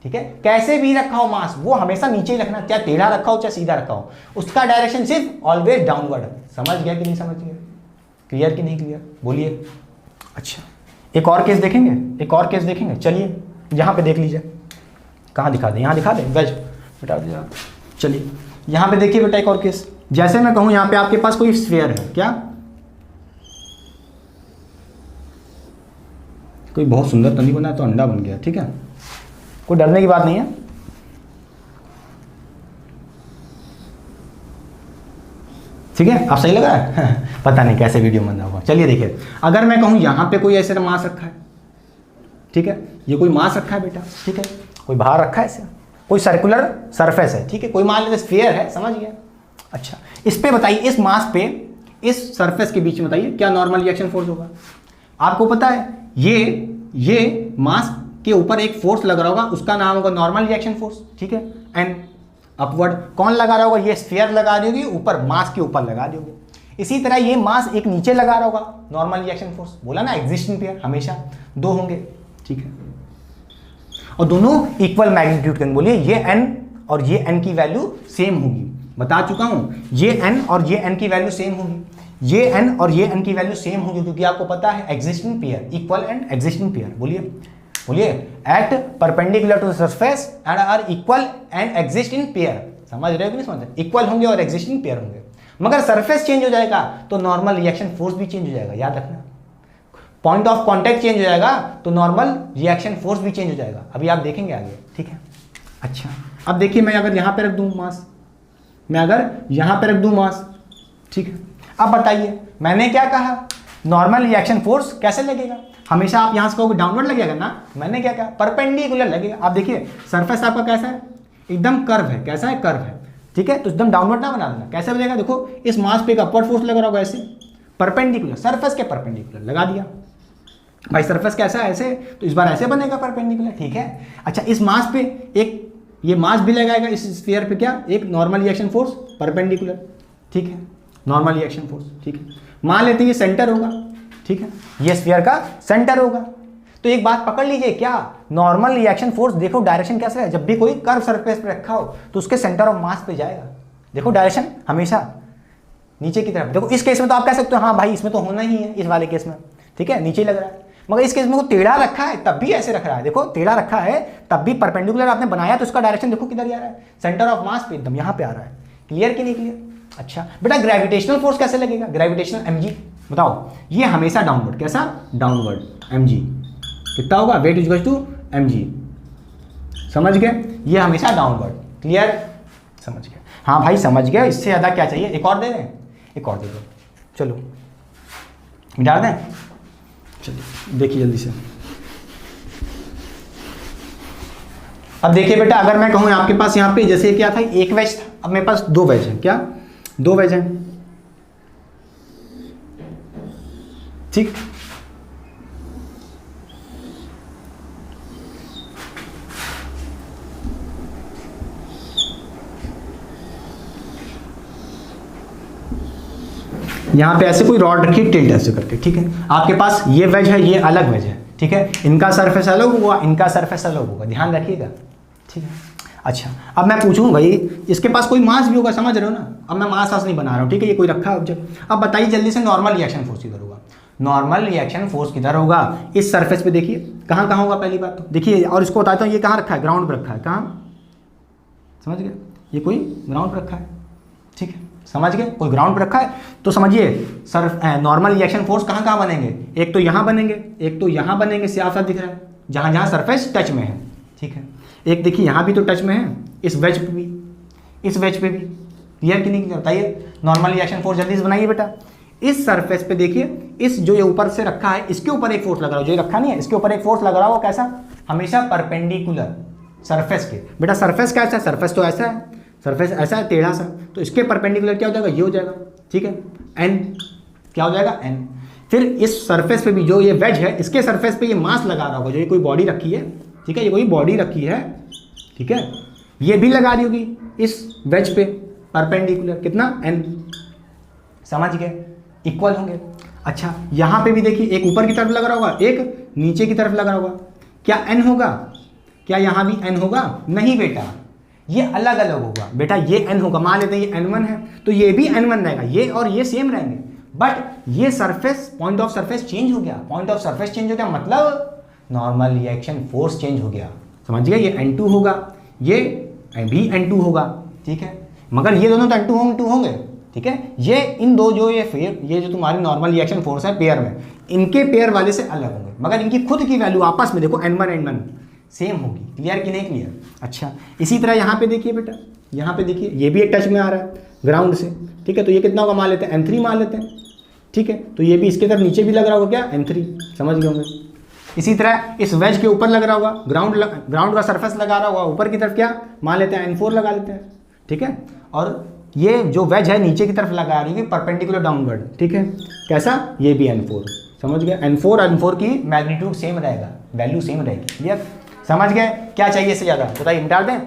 A: ठीक है, कैसे भी रखा हो मास, वो हमेशा नीचे ही रखना, चाहे टेढ़ा रखा हो चाहे सीधा रखा हो, उसका डायरेक्शन सिर्फ ऑलवेज डाउनवर्ड, समझ गया कि नहीं समझ गया, क्लियर कि नहीं क्लियर, बोलिए। अच्छा, एक और केस देखेंगे, चलिए यहाँ पे देख लीजिए, कहाँ दिखा दें, यहाँ दिखा दें, वेज बेटा, चलिए यहाँ पे देखिए बेटा, एक और केस, जैसे मैं कहूँ यहाँ पे आपके पास कोई स्फीयर है, क्या, कोई बहुत सुंदर तंदी बना है तो अंडा बन गया, ठीक है, कोई डरने की बात नहीं है, ठीक है, अब सही लग रहा है? पता नहीं कैसे वीडियो बन रहा होगा। चलिए देखिए, अगर मैं कहूँ यहाँ पे कोई ऐसे मास रखा है, ठीक है, ये कोई मास रखा है बेटा, ठीक है, कोई बाहर रखा है ऐसे, कोई सर्कुलर सरफेस है, ठीक है, कोई मान लीजिए स्फीयर है, समझ गया। अच्छा, इस पे बताइए, इस मास पे इस सरफेस के बीच में बताइए क्या नॉर्मल रिएक्शन फोर्स होगा। आपको पता है ये मास के ऊपर एक फोर्स लग रहा होगा, उसका नाम होगा नॉर्मल रिएक्शन फोर्स, ठीक है, एंड अपवर्ड कौन लगा रहा होगा, ये स्फीयर लगा रही होगी ऊपर, मास के ऊपर लगा दी होगी। इसी तरह ये मास एक नीचे लगा रहा होगा, नॉर्मल रिएक्शन फोर्स, बोला ना एक्जिस्टिंग पेयर हमेशा दो होंगे, ठीक है, और दोनों इक्वल मैग्नीट्यूड के, बोलिए ये n और ये n की वैल्यू सेम होगी, बता चुका हूं, ये n और ये n की वैल्यू सेम होगी, ये n और ये n की वैल्यू सेम होगी, क्योंकि आपको पता है existing pair, equal and existing pair, बोलिए बोलिए, at perpendicular to the surface and are equal and exist in pair. समझ रहे हो कि नहीं समझ रहे? इक्वल होंगे और एग्जिस्टिंग पेयर होंगे, मगर सरफेस चेंज हो जाएगा तो नॉर्मल रिएक्शन फोर्स भी चेंज हो जाएगा, याद रखना। पॉइंट ऑफ कांटेक्ट चेंज हो जाएगा तो नॉर्मल रिएक्शन फोर्स भी चेंज हो जाएगा, अभी आप देखेंगे आगे, ठीक है। अच्छा, अब देखिए, मैं अगर यहाँ पे रख दूँ मास, मैं अगर यहाँ पे रख दूँ मास, ठीक है, अब बताइए मैंने क्या कहा, नॉर्मल रिएक्शन फोर्स कैसे लगेगा, हमेशा आप यहां से कहोगे डाउनवर्ड लगेगा ना, मैंने क्या कहा परपेंडिकुलर लगेगा। आप देखिए सरफेस आपका कैसा है, एकदम कर्व है, कैसा है, कर्व है, ठीक है, तो एकदम डाउनवर्ड ना बना देना, कैसे बनेगा, देखो इस मास पे एक अपवर्ड फोर्स लग रहा होगा ऐसे, परपेंडिकुलर, सरफेस के परपेंडिकुलर लगा दिया, भाई सरफेस कैसा है ऐसे, तो इस बार ऐसे बनेगा परपेंडिकुलर, ठीक है। अच्छा, इस मास पे एक ये मास भी लगाएगा, इस स्फीयर पे क्या, एक नॉर्मल रिएक्शन फोर्स परपेंडिकुलर, ठीक है, नॉर्मल रिएक्शन फोर्स, ठीक है, मान लेते हैं ये सेंटर होगा, ठीक है, ये स्फीयर का सेंटर होगा। तो एक बात पकड़ लीजिए, क्या नॉर्मल रिएक्शन फोर्स, देखो डायरेक्शन कैसा है, जब भी कोई कर्व सरफेस पे रखा हो तो उसके सेंटर ऑफ मास पे जाएगा, देखो डायरेक्शन हमेशा नीचे की तरफ। देखो इस केस में तो आप कह सकते हो हाँ भाई इसमें तो होना ही है, इस वाले केस में, ठीक है, नीचे लग रहा है, मगर इस केस में वो टेढ़ा रखा है तब भी ऐसे रख रहा है, देखो टेढ़ा रखा है तब भी परपेंडिकुलर आपने बनाया तो उसका डायरेक्शन देखो किधर जा रहा है, सेंटर ऑफ मास पे एकदम यहाँ पे आ रहा है। क्लियर कि नहीं क्लियर? अच्छा बेटा, ग्रेविटेशनल फोर्स कैसे लगेगा, ग्रेविटेशनल mg बताओ, ये हमेशा डाउनवर्ड, कैसा, डाउनवर्ड, mg कितना होगा, weight is equal to mg, समझ गए, ये हमेशा डाउनवर्ड। क्लियर, समझ गए, हाँ भाई समझ गए, इससे ज़्यादा क्या चाहिए, एक और दे दें, एक और दे दो, चलो मिटा दें, चलिए देखिए जल्दी से। अब देखिए बेटा, अगर मैं कहूँ आपके पास यहाँ पे जैसे क्या था, एक वेज था, अब मेरे पास दो वेज है, क्या, दो वेज हैं, ठीक, यहां पे ऐसे कोई रॉड रखी टिल्ट ऐसे करके, ठीक है, आपके पास ये वेज है, ये अलग वेज है, ठीक है, इनका सरफेस अलग होगा, इनका सरफेस अलग होगा, ध्यान रखिएगा, ठीक है। अच्छा, अब मैं पूछूं भाई, इसके पास कोई मास भी होगा, समझ रहे हो ना, अब मैं मास नहीं बना रहा हूँ, ठीक है, ये कोई रखा ऑब्जेक्ट। अब बताइए जल्दी से नॉर्मल रिएक्शन फोर्स किधर होगा, नॉर्मल रिएक्शन फोर्स किधर होगा, इस सरफेस पे देखिए, कहाँ कहाँ होगा, पहली बात तो देखिए, और इसको बताता हूँ, ये कहाँ रखा है, ग्राउंड पर रखा है, कहाँ, समझ गए, ये कोई ग्राउंड पर रखा है, ठीक है, समझ गए, कोई ग्राउंड पर रखा है, तो समझिए सर नॉर्मल रिएक्शन फोर्स कहाँ कहाँ बनेंगे, एक तो यहाँ बनेंगे, एक तो यहाँ बनेंगे, साफ साफ दिख रहा है, जहाँ जहाँ सरफेस टच में है, ठीक है, एक देखिए यहाँ भी तो टच में है, इस वेज पे भी, इस वेज पे भी। क्लियर कि नहीं, बताइए नॉर्मल रिएक्शन फोर्स जल्दी से बनाइए बेटा। इस सरफेस पे देखिए, इस जो ये ऊपर से रखा है इसके ऊपर एक फोर्स लग रहा है, जो ये रखा नहीं है इसके ऊपर एक फोर्स लग रहा हो, कैसा, हमेशा परपेंडिकुलर सरफेस के। बेटा सरफेस कैसा है, सरफेस तो ऐसा है, सरफेस ऐसा है टेढ़ा सा, तो इसके परपेंडिकुलर क्या हो जाएगा, ये हो जाएगा, ठीक है, एन क्या हो जाएगा, एन। फिर इस सरफेस पे भी जो ये वेज है, इसके सरफेस पे ये मास लगा रहा होगा, जो ये कोई बॉडी रखी है, ठीक है, ये कोई बॉडी रखी है, ठीक है, ये भी लगा रही होगी इस वेज पे परपेंडिकुलर, कितना, एन, समझ गए, इक्वल होंगे। अच्छा यहाँ पे भी देखिए, एक ऊपर की तरफ लग रहा होगा, एक नीचे की तरफ लग रहा होगा, क्या एन होगा, क्या यहाँ भी एन होगा, नहीं बेटा, ये अलग अलग होगा बेटा, ये एन होगा, मान लेते हैं ये n1 है तो ये भी n1 रहेगा, ये और ये सेम रहेंगे, बट ये surface, point of surface change हो गया, पॉइंट ऑफ सरफेस चेंज हो गया मतलब नॉर्मल रिएक्शन फोर्स चेंज हो गया, समझ गए, ये n2 होगा, ये भी n2 होगा, ठीक है, मगर ये दोनों तो n2 होंगे, ठीक है, ये इन दो जो ये जो तुम्हारी नॉर्मल रिएक्शन फोर्स है पेयर में, इनके पेयर वाले से अलग होंगे, मगर इनकी खुद की वैल्यू आपस में देखो n1 सेम होगी। क्लियर कि नहीं क्लियर? अच्छा इसी तरह यहाँ पे देखिए बेटा, यहाँ पे देखिए, ये भी एक टच में आ रहा है, ग्राउंड से, ठीक है। तो ये कितना होगा मान लेते हैं m3 मान लेते हैं, ठीक है। तो ये भी इसके तरफ नीचे भी लग रहा होगा क्या m3, समझ गए होंगे। इसी तरह इस वेज के ऊपर लग रहा होगा, ग्राउंड का सरफेस लगा रहा होगा ऊपर की तरफ, क्या मान लेते हैं n4 लगा लेते हैं, ठीक है। और ये जो वेज है नीचे की तरफ लगा रही है परपेंडिकुलर डाउनवर्ड, ठीक है। कैसा, ये भी n4, समझ गए। n4 और n4 की मैग्नीट्यूड सेम रहेगा, वैल्यू सेम रहेगी, क्लियर, समझ गए। क्या चाहिए इससे ज़्यादा बताइए, डाल दें,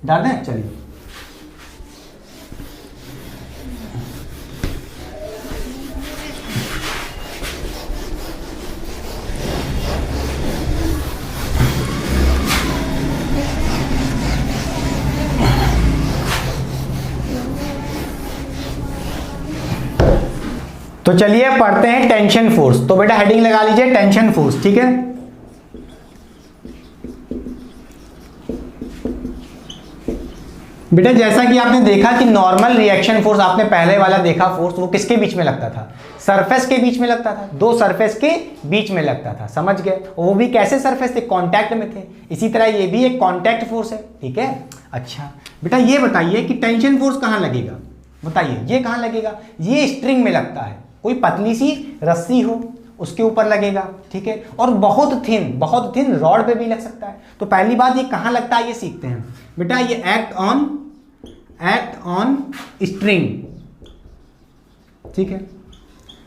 A: डाल दें, चलिए। तो चलिए पढ़ते हैं टेंशन फोर्स। तो बेटा हेडिंग लगा लीजिए टेंशन फोर्स, ठीक है। बेटा जैसा कि आपने देखा कि नॉर्मल रिएक्शन फोर्स, आपने पहले वाला देखा फोर्स, वो किसके बीच में लगता था, सरफेस के बीच में लगता था, दो सरफेस के बीच में लगता था, समझ गए। वो भी कैसे सरफेस थे, कांटेक्ट में थे। इसी तरह ये भी एक कांटेक्ट फोर्स है, ठीक है। अच्छा बेटा ये बताइए कि टेंशन फोर्स कहाँ लगेगा, बताइए ये कहाँ लगेगा। ये स्ट्रिंग में लगता है, कोई पतली सी रस्सी हो उसके ऊपर लगेगा, ठीक है। और बहुत थिन रॉड पे भी लग सकता है। तो पहली बात ये कहाँ लगता है ये सीखते हैं बेटा। ये एक्ट ऑन स्ट्रिंग, ठीक है।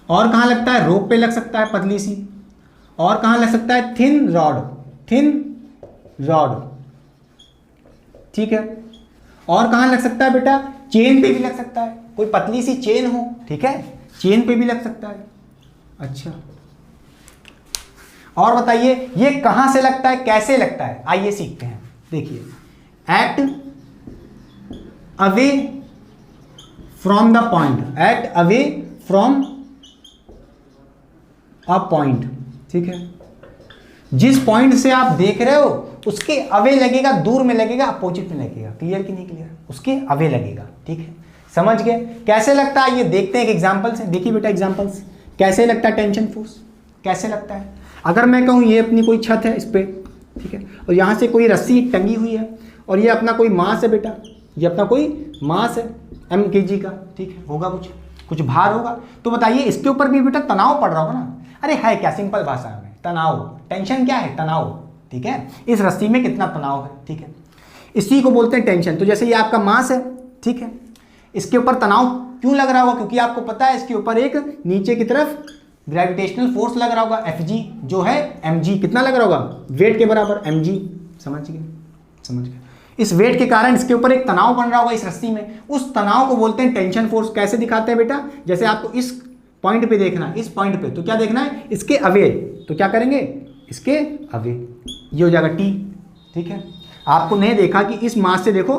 A: और कहाँ लगता है, रोप पे लग सकता है पतली सी। और कहाँ लग सकता है, थिन रॉड, ठीक है। और कहाँ लग सकता है बेटा, चेन पे भी लग सकता है, कोई पतली सी चेन हो, ठीक है, चेन पे भी लग सकता है। अच्छा और बताइए ये कहां से लगता है, कैसे लगता है, आइए सीखते हैं। देखिए act away from the point, act away from a point, ठीक है। जिस पॉइंट से आप देख रहे हो उसके अवे लगेगा, दूर में लगेगा, अपोजिट में लगेगा, क्लियर कि नहीं क्लियर, उसके अवे लगेगा, ठीक है। समझ गए कैसे लगता है, ये देखते हैं एक एग्जांपल से। देखिए बेटा एग्जांपल्स, कैसे लगता है टेंशन फोर्स, कैसे लगता है। अगर मैं कहूँ ये अपनी कोई छत है इस पे, ठीक है, और यहाँ से कोई रस्सी टंगी हुई है, और ये अपना कोई मास है बेटा, ये अपना कोई मास है mkg का, ठीक है, होगा कुछ भार होगा। तो बताइए इसके ऊपर भी बेटा तनाव पड़ रहा होगा ना। अरे है क्या, सिंपल भाषा में तनाव, टेंशन क्या है, तनाव, ठीक है। इस रस्सी में कितना तनाव है, ठीक है, इसी को बोलते हैं टेंशन। तो जैसे ये आपका मास है, ठीक है, इसके ऊपर तनाव क्यों लग रहा होगा, क्योंकि आपको पता है इसके ऊपर एक नीचे की तरफ ग्रेविटेशनल फोर्स लग रहा होगा, Fg जो है mg, कितना लग रहा होगा, वेट के बराबर mg, समझ गए। इस वेट के कारण इसके ऊपर एक तनाव बन रहा होगा इस रस्सी में, उस तनाव को बोलते हैं टेंशन फोर्स। कैसे दिखाते हैं बेटा, जैसे आपको इस पॉइंट पे देखना है, इस पॉइंट पे, तो क्या देखना है, इसके अवे, तो क्या करेंगे, इसके अवे, ये हो जाएगा T, ठीक है। आपको नहीं देखा कि इस मास से देखो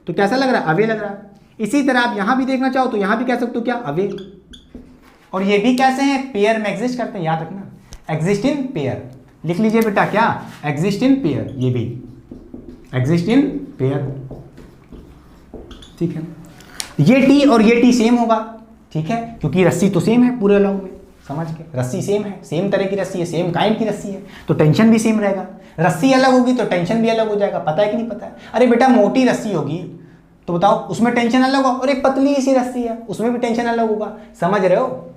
A: तो कैसा लग रहा है, अवे लग रहा है। इसी तरह आप यहां भी देखना चाहो तो यहां भी कह सकते हो क्या, अवे। और ये भी कैसे हैं, पेयर में एग्जिस्ट करते हैं, याद रखना, एग्जिस्ट इन पेयर, लिख लीजिए बेटा क्या, एग्जिस्ट इन पेयर, ये भी एग्जिस्ट इन पेयर, ठीक है। ये टी और ये टी सेम होगा, ठीक है, क्योंकि रस्सी तो सेम है पूरे लॉन्ग में, समझ के, रस्सी सेम है, सेम तरह की रस्सी है, सेम काइंड की रस्सी है, तो टेंशन भी सेम रहेगा। रस्सी अलग होगी तो टेंशन भी अलग हो जाएगा, पता है कि नहीं पता है। अरे बेटा मोटी रस्सी होगी तो बताओ उसमें टेंशन अलग होगा, और एक पतली सी रस्सी है उसमें भी टेंशन अलग होगा, समझ रहे हो।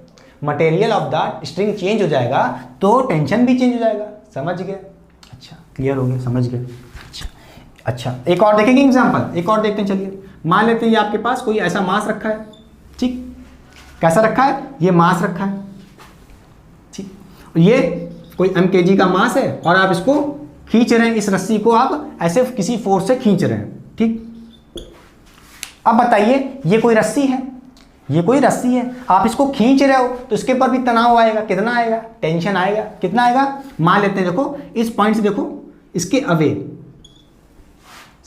A: Material of the string change हो जाएगा तो टेंशन भी चेंज हो जाएगा, समझ गए। अच्छा क्लियर हो गया, समझ गए। अच्छा एक और देखेंगे एग्जांपल, एक और देखते हैं। चलिए मान लेते हैं ये आपके पास कोई ऐसा मास रखा है, ठीक, कैसा रखा है, ये मास रखा है, ठीक, ये कोई mkg का मास है और आप इसको खींच रहे हैं, इस रस्सी को आप ऐसे किसी फोर्स से खींच रहे हैं, ठीक। अब बताइए ये कोई रस्सी है, ये कोई रस्सी है, आप इसको खींच रहे हो तो इसके ऊपर भी तनाव आएगा, कितना आएगा, टेंशन आएगा, कितना आएगा, मान लेते हैं देखो इस पॉइंट से देखो इसके अवे,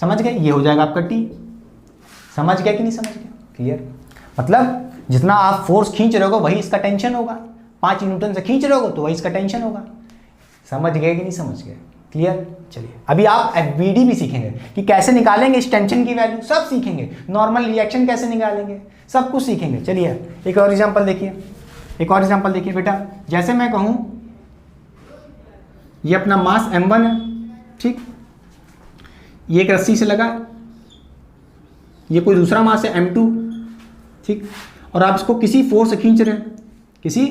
A: समझ गए, ये हो जाएगा आपका टी, समझ गया कि नहीं समझ गया, क्लियर। मतलब जितना आप फोर्स खींच रहे हो वही इसका टेंशन होगा, 5 न्यूटन से खींच रहे हो तो वही इसका टेंशन होगा, समझ गए कि नहीं समझ गए, क्लियर। चलिए अभी आप FBD भी सीखेंगे कि कैसे निकालेंगे इस टेंशन की वैल्यू, सब सीखेंगे, नॉर्मल रिएक्शन कैसे निकालेंगे, सब कुछ सीखेंगे। चलिए एक और एग्जांपल देखिए, एक और एग्जांपल देखिए बेटा, जैसे मैं कहूँ ये अपना मास m1 है, ठीक, ये एक रस्सी से लगा, ये कोई दूसरा मास है m2, ठीक, और आप इसको किसी फोर्स से खींच रहे हैं, किसी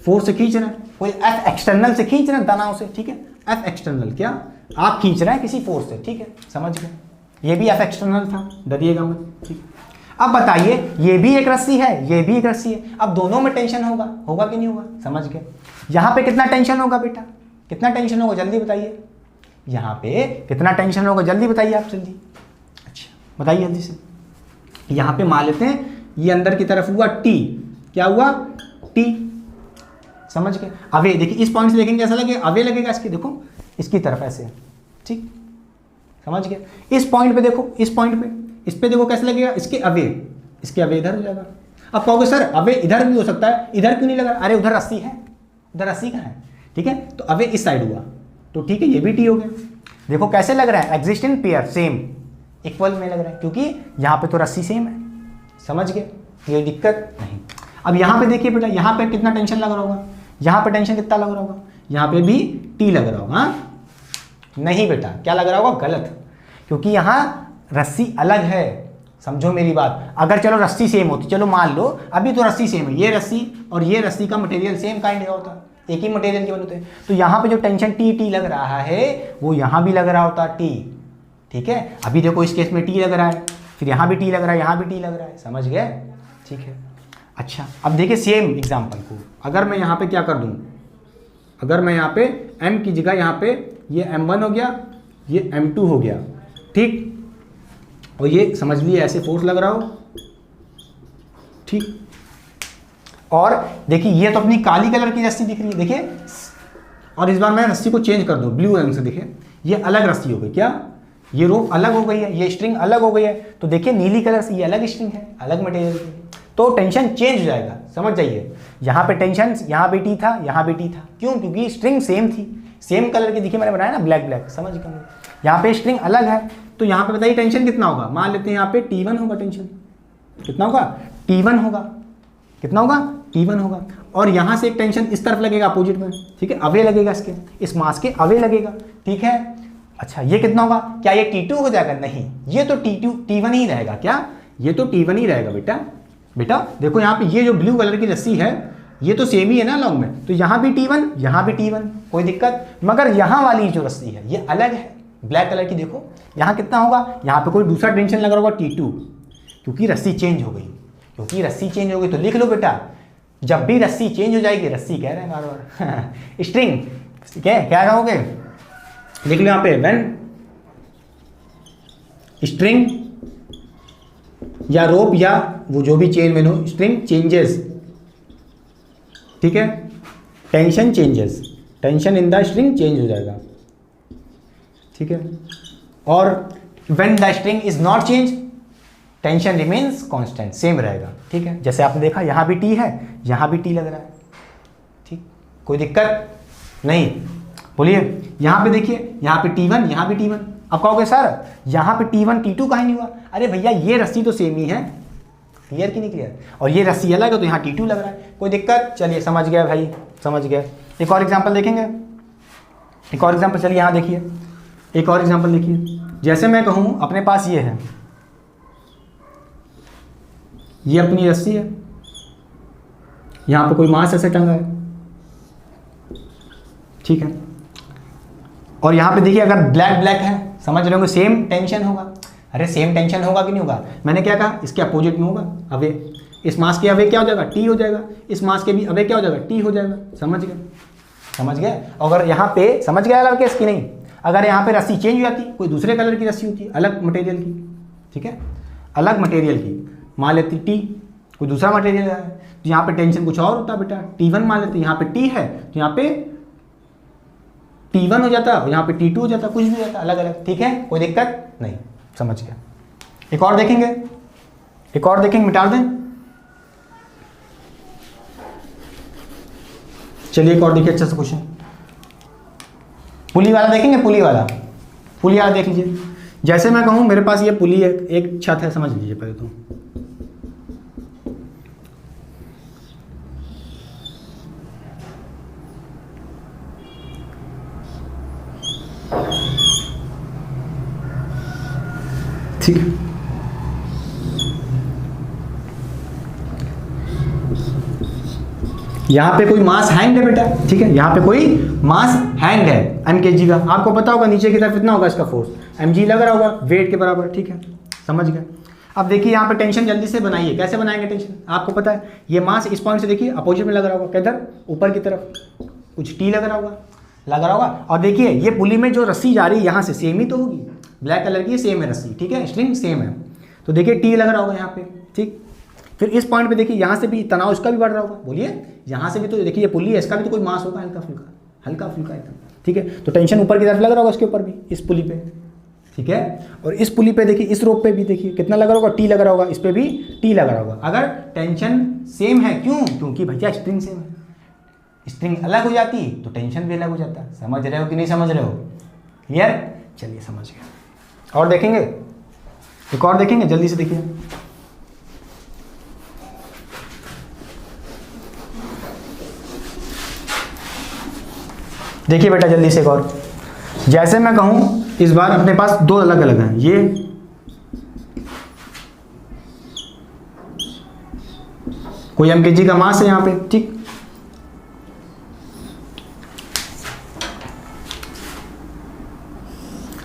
A: फोर्स से खींच रहे हैं, कोई F एक्सटर्नल से खींच रहे हैं तनाव से, ठीक है, F एक्सटर्नल क्या आप खींच रहे हैं किसी फोर्स से, ठीक है, समझ गए, ये भी F एक्सटर्नल था, डरिएगा मत, ठीक। अब बताइए ये भी एक रस्सी है, ये भी एक रस्सी है, अब दोनों में टेंशन होगा, होगा कि नहीं होगा, समझ गए। यहाँ पे कितना टेंशन होगा बेटा, कितना टेंशन होगा जल्दी बताइए, यहाँ पे कितना टेंशन होगा जल्दी बताइए आप, जल्दी, अच्छा बताइए जल्दी से। यहाँ पे मान लेते हैं ये अंदर की तरफ हुआ T, क्या हुआ T, समझ गए। अवे देखिए इस पॉइंट से देखेंगे कैसा लगेगा, अवे लगेगा इसकी, देखो इसकी तरफ ऐसे, ठीक, समझ गए। इस पॉइंट पे देखो, इस पॉइंट पे, इस पे देखो कैसे लगेगा, इसके अवे इधर हो जाएगा। अब कहोगे सर अवे इधर भी हो सकता है, इधर क्यों नहीं लगा, अरे उधर रस्सी है, उधर रस्सी कहाँ है, ठीक है, तो अवे इस साइड हुआ, तो ठीक है ये भी T हो गया। देखो कैसे लग रहा है, एग्जिस्टिंग पेयर सेम, इक्वल में लग रहा है, क्योंकि यहाँ पे तो रस्सी सेम है, समझ गए, ये दिक्कत नहीं। अब यहाँ पे देखिए बेटा, यहाँ पे कितना टेंशन लग रहा होगा, यहाँ पे टेंशन कितना लग रहा होगा, यहाँ पे भी T लग रहा होगा, हाँ नहीं बेटा क्या लग रहा होगा, गलत, क्योंकि यहाँ रस्सी अलग है, समझो मेरी बात। अगर चलो रस्सी सेम होती, चलो मान लो अभी तो रस्सी सेम है, ये रस्सी और ये रस्सी का मटेरियल सेम काइंड का होता, एक ही मटेरियल के बनते हैं, तो यहाँ पे जो टेंशन T लग रहा है वो यहाँ भी लग रहा होता T, ठीक है। अभी देखो इस केस में T लग रहा है, फिर यहाँ भी T लग रहा है, यहाँ भी T लग रहा है, समझ गए, ठीक है। अच्छा अब देखिए सेम एग्जाम्पल को, अगर मैं यहाँ पे क्या कर दूँ, अगर मैं यहाँ पे M की जगह यहाँ पे ये M1 हो गया, ये M2 हो गया, ठीक, और ये समझ लिए ऐसे फोर्स लग रहा हो, ठीक, और देखिए ये तो अपनी काली कलर की रस्सी दिख रही है, देखिए, और इस बार मैं रस्सी को चेंज कर दूं ब्लू रंग से, देखिए ये अलग रस्सी हो गई, क्या ये रोप अलग हो गई है, ये स्ट्रिंग अलग हो गई है, तो देखिए नीली कलर से ये अलग स्ट्रिंग है, अलग मटेरियल की, तो टेंशन चेंज हो जाएगा, समझ जाइए। यहाँ पे टेंशन, यहाँ पे T था, यहाँ पे T था, क्यों, क्योंकि स्ट्रिंग सेम थी, सेम कलर की, देखिए मैंने बनाया ना ब्लैक ब्लैक, समझ गए। यहाँ पे स्ट्रिंग अलग है, तो यहाँ पे बताइए टेंशन कितना होगा, मान लेते हैं यहाँ पे T1 होगा, टेंशन कितना होगा, T1 होगा, कितना होगा, T1 होगा, और यहाँ से एक टेंशन इस तरफ लगेगा अपोजिट में, ठीक है, अवे लगेगा इसके, इस मास के अवे लगेगा, ठीक है। अच्छा ये कितना होगा, क्या ये T2 हो जाएगा, नहीं ये तो T1 ही रहेगा, क्या ये तो T1 ही रहेगा बेटा। बेटा देखो यहाँ पे ये जो ब्लू कलर की रस्सी है ये तो सेम ही है ना लॉन्ग में, तो यहाँ भी T1, यहाँ भी T1, कोई दिक्कत, मगर यहाँ वाली जो रस्सी है ये अलग है, ब्लैक कलर की, देखो यहाँ कितना होगा, यहाँ पे कोई दूसरा टेंशन लग रहा होगा T2, क्योंकि रस्सी चेंज हो गई, क्योंकि रस्सी चेंज हो गई, तो लिख लो बेटा, जब भी रस्सी चेंज हो जाएगी, रस्सी कह रहे हैं बार बार स्ट्रिंग, क्या कहोगे, लिख लो यहाँ पे, व्हेन स्ट्रिंग या रोप या वो जो भी चेन में हो, स्ट्रिंग चेंजेस, ठीक है, tension changes, tension in the string change हो जाएगा, ठीक है, और when the string is not change tension remains constant, same रहेगा, ठीक है। जैसे आपने देखा यहाँ भी T है, यहाँ भी T लग रहा है, ठीक, कोई दिक्कत नहीं, बोलिए। यहाँ पे देखिए, यहाँ पे T1, यहाँ भी T1, अब कहोगे सर यहाँ पे T1 T2 काहे नहीं हुआ, अरे भैया ये रस्सी तो सेम ही है, क्लियर कि नहीं क्लियर, और ये रस्सी अलग है तो यहाँ T2 लग रहा है, कोई दिक्कत, चलिए समझ गया भाई, समझ गया। एक और एग्जांपल देखेंगे, एक और एग्जांपल, चलिए यहाँ देखिए, एक और एग्जांपल देखिए, जैसे मैं कहूँ अपने पास ये है, ये अपनी रस्सी है, यहाँ पे कोई मास ऐसे टंगा है, ठीक है, और यहाँ पे देखिए अगर ब्लैक ब्लैक है, समझ रहे होंगे सेम टेंशन होगा, अरे सेम टेंशन होगा कि नहीं होगा, मैंने क्या कहा, इसके अपोजिट में होगा अवे, इस मास के अवे क्या हो जाएगा, T हो जाएगा, इस मास के भी अवे क्या हो जाएगा, T हो जाएगा, समझ गए, समझ गए। अगर यहाँ पे समझ गया अलग केस की नहीं, अगर यहाँ पे रस्सी चेंज हो जाती, कोई दूसरे कलर की रस्सी होती, अलग मटेरियल की, ठीक है, अलग मटेरियल की, मान लेती T, कोई दूसरा मटेरियल है, तो यहाँ पे टेंशन कुछ और होता बेटा, T1 मान लेते, यहाँ पे T है तो यहाँ पे T1 हो जाता, यहाँ पे T2 हो जाता, कुछ भी हो जाता, अलग अलग, ठीक है, कोई दिक्कत नहीं, समझ गया। एक और देखेंगे, एक और देखेंगे, मिटा दें, चलिए एक और देखिए अच्छा सा क्वेश्चन, पुली वाला देखेंगे, पुली वाला, पुली वाला देख लीजिए। जैसे मैं कहूँ मेरे पास ये पुली है, एक छत है, समझ लीजिए पहले तो, ठीक है, यहाँ पे कोई मास हैंग है बेटा, ठीक है, यहाँ पे कोई मास हैंग है mkg का, आपको पता होगा नीचे की तरफ कितना होगा इसका फोर्स, mg लग रहा होगा वेट के बराबर, ठीक है, समझ गए। अब देखिए यहाँ पे टेंशन जल्दी से बनाइए, कैसे बनाएंगे टेंशन, आपको पता है ये मास इस पॉइंट से देखिए अपोजिट में लग रहा होगा, किधर, ऊपर की तरफ, कुछ टी लग रहा होगा। और देखिए ये पुली में जो रस्सी जा रही है यहाँ से सेम ही तो होगी, ब्लैक कलर की सेम है रस्सी, ठीक है, स्ट्रिंग सेम है, तो देखिए टी लग रहा होगा यहाँ पे, ठीक। फिर इस पॉइंट पे देखिए यहाँ से भी तनाव इसका भी बढ़ रहा होगा, बोलिए यहाँ से भी तो देखिए ये पुली है, इसका भी तो कोई मास होगा हल्का फुल्का एकदम, ठीक है, तो टेंशन ऊपर की तरफ लग रहा होगा इसके ऊपर भी, इस पुली पे, ठीक है। और इस पुली पे देखिए, इस रोप पे भी देखिए कितना लग रहा होगा, टी लग रहा होगा, इस पे भी टी लग रहा होगा। अगर टेंशन सेम है, क्यों, क्योंकि भैया स्ट्रिंग सेम है, स्ट्रिंग अलग हो जाती तो टेंशन भी अलग हो जाता, समझ रहे हो कि नहीं समझ रहे हो, क्लियर, चलिए समझ गए। और देखेंगे, एक और देखेंगे, जल्दी से देखिए, देखिए बेटा जल्दी से एक और, जैसे मैं कहूं इस बार अपने पास दो अलग अलग हैं, ये कोई mkg का मास है यहाँ पे, ठीक,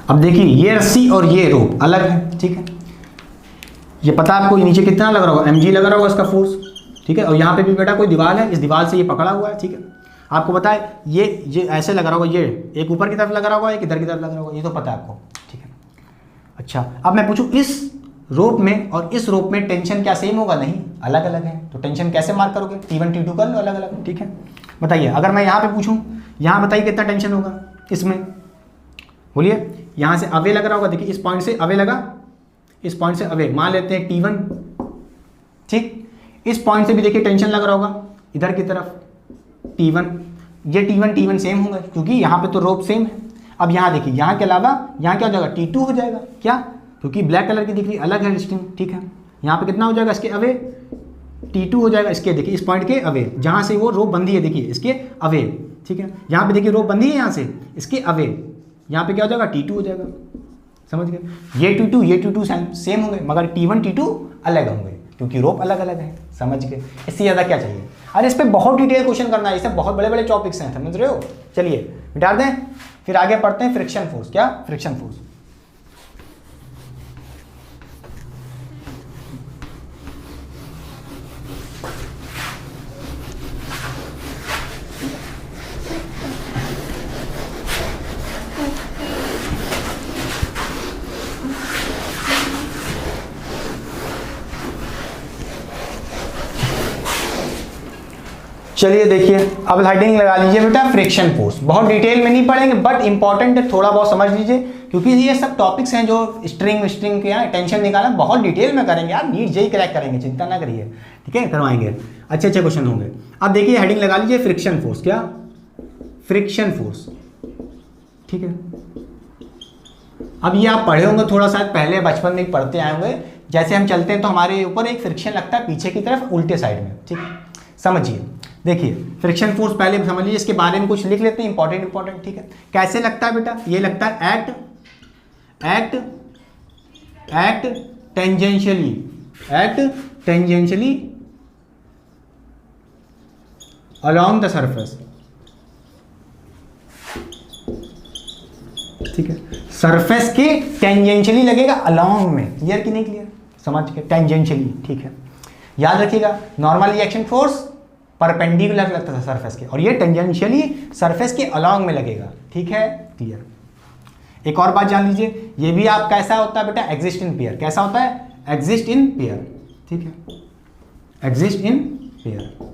A: अब देखिए ये रस्सी और ये रोप अलग है, ठीक है, ये पता है आपको नीचे कितना लग रहा होगा, mg लग रहा होगा इसका फोर्स, ठीक है, और यहाँ पे भी बेटा कोई दीवार है, इस दीवार से ये पकड़ा हुआ है, ठीक है, आपको पता है ये ऐसे लग रहा होगा, ये एक ऊपर की तरफ लग रहा होगा, एक इधर की तरफ लग रहा होगा, ये तो पता है आपको, ठीक है। अच्छा अब मैं पूछूं इस रोप में और इस रोप में टेंशन क्या सेम होगा, नहीं, अलग अलग है, तो टेंशन कैसे मार्क करोगे, T1 T2 कर लो अलग अलग, ठीक है। बताइए अगर मैं यहाँ पे पूछूं, यहाँ बताइए कितना टेंशन होगा इसमें, बोलिए, यहाँ से अवे लग रहा होगा, देखिए इस पॉइंट से अवे लगा, इस पॉइंट से अवे, मान लेते हैं T1, ठीक, इस पॉइंट से भी देखिए टेंशन लग रहा होगा इधर की तरफ T1, ये T1 सेम होगा क्योंकि यहाँ पे तो रोप सेम है। अब यहाँ देखिए, यहाँ के अलावा यहाँ क्या हो जाएगा, T2 हो जाएगा, क्या, क्योंकि ब्लैक कलर की दिख रही अलग है स्ट्रिंग, ठीक है, यहाँ पे कितना हो जाएगा इसके अवे, T2 हो जाएगा इसके, देखिए इस पॉइंट के अवे, जहाँ से वो रोप बंधी है देखिए इसके अवे, ठीक है, यहाँ पे देखिए रोप बंधी है यहाँ से इसके अवे, यहाँ पे क्या हो जाएगा, T2 हो जाएगा, समझ गए, ये T2 सेम होंगे मगर T1 T2 अलग होंगे क्योंकि रोप अलग अलग है, समझ गए, इससे ज़्यादा क्या चाहिए। अरे इस पर बहुत डिटेल क्वेश्चन करना है, इससे बहुत बड़े बड़े टॉपिक्स हैं, समझ रहे हो। चलिए मिटा दें, फिर आगे पढ़ते हैं फ्रिक्शन फोर्स। क्या फ्रिक्शन फोर्स, चलिए देखिए, अब हेडिंग लगा लीजिए बेटा फ्रिक्शन फोर्स। बहुत डिटेल में नहीं पढ़ेंगे बट इंपॉर्टेंट है, थोड़ा बहुत समझ लीजिए क्योंकि ये सब टॉपिक्स हैं जो स्ट्रिंग के यहाँ टेंशन निकालना बहुत डिटेल में करेंगे यार, नीट जेई क्रैक करेंगे, चिंता ना करिए, ठीक है, करवाएंगे, अच्छे अच्छे क्वेश्चन होंगे। अब देखिए हेडिंग लगा लीजिए फ्रिक्शन फोर्स। क्या फ्रिक्शन फोर्स, ठीक है। अब ये आप पढ़े होंगे थोड़ा सा पहले, बचपन में पढ़ते आए होंगे, जैसे हम चलते हैं तो हमारे ऊपर एक फ्रिक्शन लगता है पीछे की तरफ उल्टे साइड में, ठीक है, समझिए। देखिए फ्रिक्शन फोर्स पहले समझ लीजिए, इसके बारे में कुछ लिख लेते हैं इंपॉर्टेंट, ठीक है। कैसे लगता है बेटा, ये लगता है act tangentially along the surface, ठीक है, सरफेस के टेंजेंशियली लगेगा along में, क्लियर कि नहीं क्लियर, समझ के, टेंजेंशियली, ठीक है। याद रखिएगा नॉर्मल रिएक्शन फोर्स परपेंडिकुलर लगता था सरफेस के, और ये टेंजेंशियली सरफेस के अलॉन्ग में लगेगा, ठीक है, क्लियर। एक और बात जान लीजिए, ये भी आप कैसा होता है बेटा, एग्जिस्ट इन पेयर। कैसा होता है, एग्जिस्ट इन पेयर, ठीक है, एग्जिस्ट इन पेयर,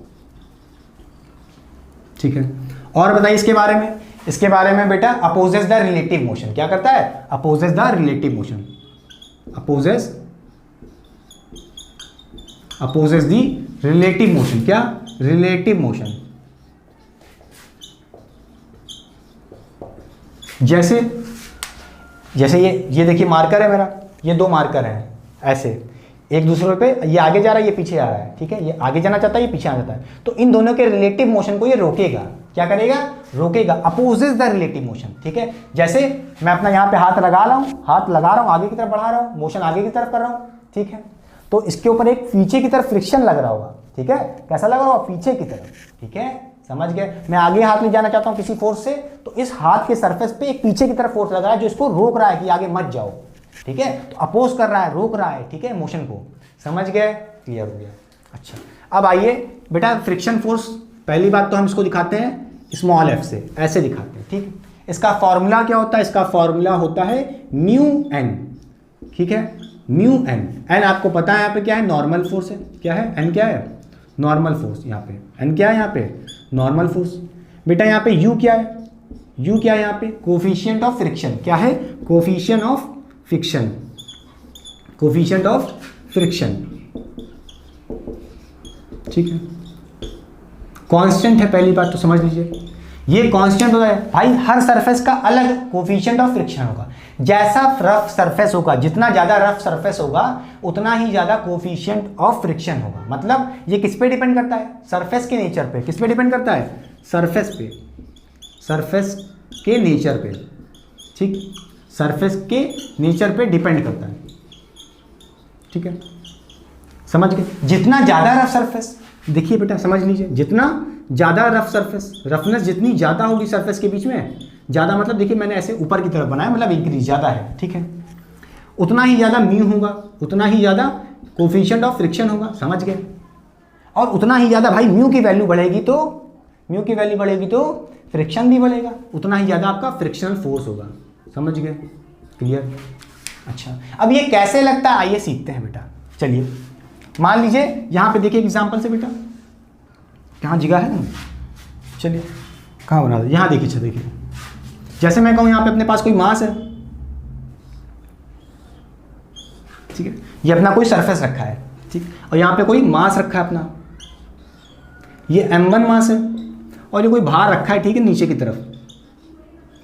A: ठीक है। और बताइए इसके बारे में, इसके बारे में बेटा अपोजेस द रिलेटिव मोशन। क्या करता है, opposes the relative motion, opposes the relative motion. क्या रिलेटिव मोशन, जैसे ये देखिए मार्कर है मेरा, ये दो मार्कर हैं ऐसे एक दूसरे पे, ये आगे जा रहा है ये पीछे आ रहा है, ठीक है, ये आगे जाना चाहता है ये पीछे आ जाता है, तो इन दोनों के रिलेटिव मोशन को ये रोकेगा। क्या करेगा, रोकेगा, अपोजेस द रिलेटिव मोशन, ठीक है। जैसे मैं अपना यहाँ पे हाथ लगा रहा हूँ, आगे की तरफ बढ़ा रहा हूँ, मोशन आगे की तरफ कर रहा हूँ, ठीक है, तो इसके ऊपर एक पीछे की तरफ फ्रिक्शन लग रहा होगा, ठीक है, कैसा लगा हुआ, पीछे की तरफ, ठीक है, समझ गए। मैं आगे हाथ ले जाना चाहता हूं किसी फोर्स से, तो इस हाथ के सरफेस पे एक पीछे की तरफ फोर्स लगा है जो इसको रोक रहा है कि आगे मत जाओ, ठीक है, तो अपोज कर रहा है, रोक रहा है, ठीक है, मोशन को, समझ गए, क्लियर हो गया। अच्छा, अब आइए बेटा फ्रिक्शन फोर्स, पहली बात तो हम इसको दिखाते हैं स्मॉल एफ से, ऐसे दिखाते हैं, ठीक। इसका फॉर्मूला क्या होता है, इसका फॉर्मूला होता है म्यू एन, ठीक है, म्यू एन। एन आपको पता है यहाँ पे क्या है, नॉर्मल फोर्स है, क्या है, एन क्या है, नॉर्मल फोर्स, यहाँ पे एन क्या है, यहाँ पे नॉर्मल फोर्स। बेटा यहाँ पे यू क्या है, यू क्या है यहाँ पे, कोफिशिएंट ऑफ फ्रिक्शन, क्या है, coefficient of friction, coefficient of friction, ठीक है, कांस्टेंट है, पहली बात तो समझ लीजिए, ये कांस्टेंट होता है भाई, हर सरफेस का अलग कोफिशिएंट ऑफ फ्रिक्शन होगा। जैसा रफ सरफेस होगा, जितना ज्यादा रफ सरफेस होगा उतना ही ज्यादा कोफिशिएंट ऑफ फ्रिक्शन होगा। मतलब ये किस पे डिपेंड करता है, सरफेस के नेचर पे। किस पे डिपेंड करता है, सरफेस पे, सरफेस के नेचर पे, ठीक, सरफेस के नेचर पे डिपेंड करता है, ठीक है, समझ गए। जितना ज्यादा रफ सरफेस, देखिए बेटा समझ लीजिए, जितना ज़्यादा रफ सरफेस, रफनेस जितनी ज़्यादा होगी सरफेस के बीच में, ज़्यादा मतलब देखिए मैंने ऐसे ऊपर की तरफ बनाया, मतलब इंक्रीज ज़्यादा है, ठीक है, उतना ही ज़्यादा म्यू होगा, उतना ही ज़्यादा कोफिशिएंट ऑफ फ्रिक्शन होगा, समझ गए। और उतना ही ज़्यादा भाई म्यू की वैल्यू बढ़ेगी तो, म्यू की वैल्यू बढ़ेगी तो फ्रिक्शन भी बढ़ेगा, उतना ही ज़्यादा आपका फ्रिक्शनल फोर्स होगा, समझ गए, क्लियर। अच्छा, अब ये कैसे लगता है आइए सीखते हैं बेटा। चलिए मान लीजिए यहाँ पे देखिए एग्जाम्पल से बेटा, कहाँ जगह है ना, चलिए कहाँ बना दो, यहाँ देखिए, अच्छा देखिए, जैसे मैं कहूँ यहाँ पे अपने पास कोई मास है, ठीक है, ये अपना कोई सरफेस रखा है, ठीक, और यहाँ पे कोई मास रखा है अपना, ये m1 मास है, और ये कोई भार रखा है, ठीक है, नीचे की तरफ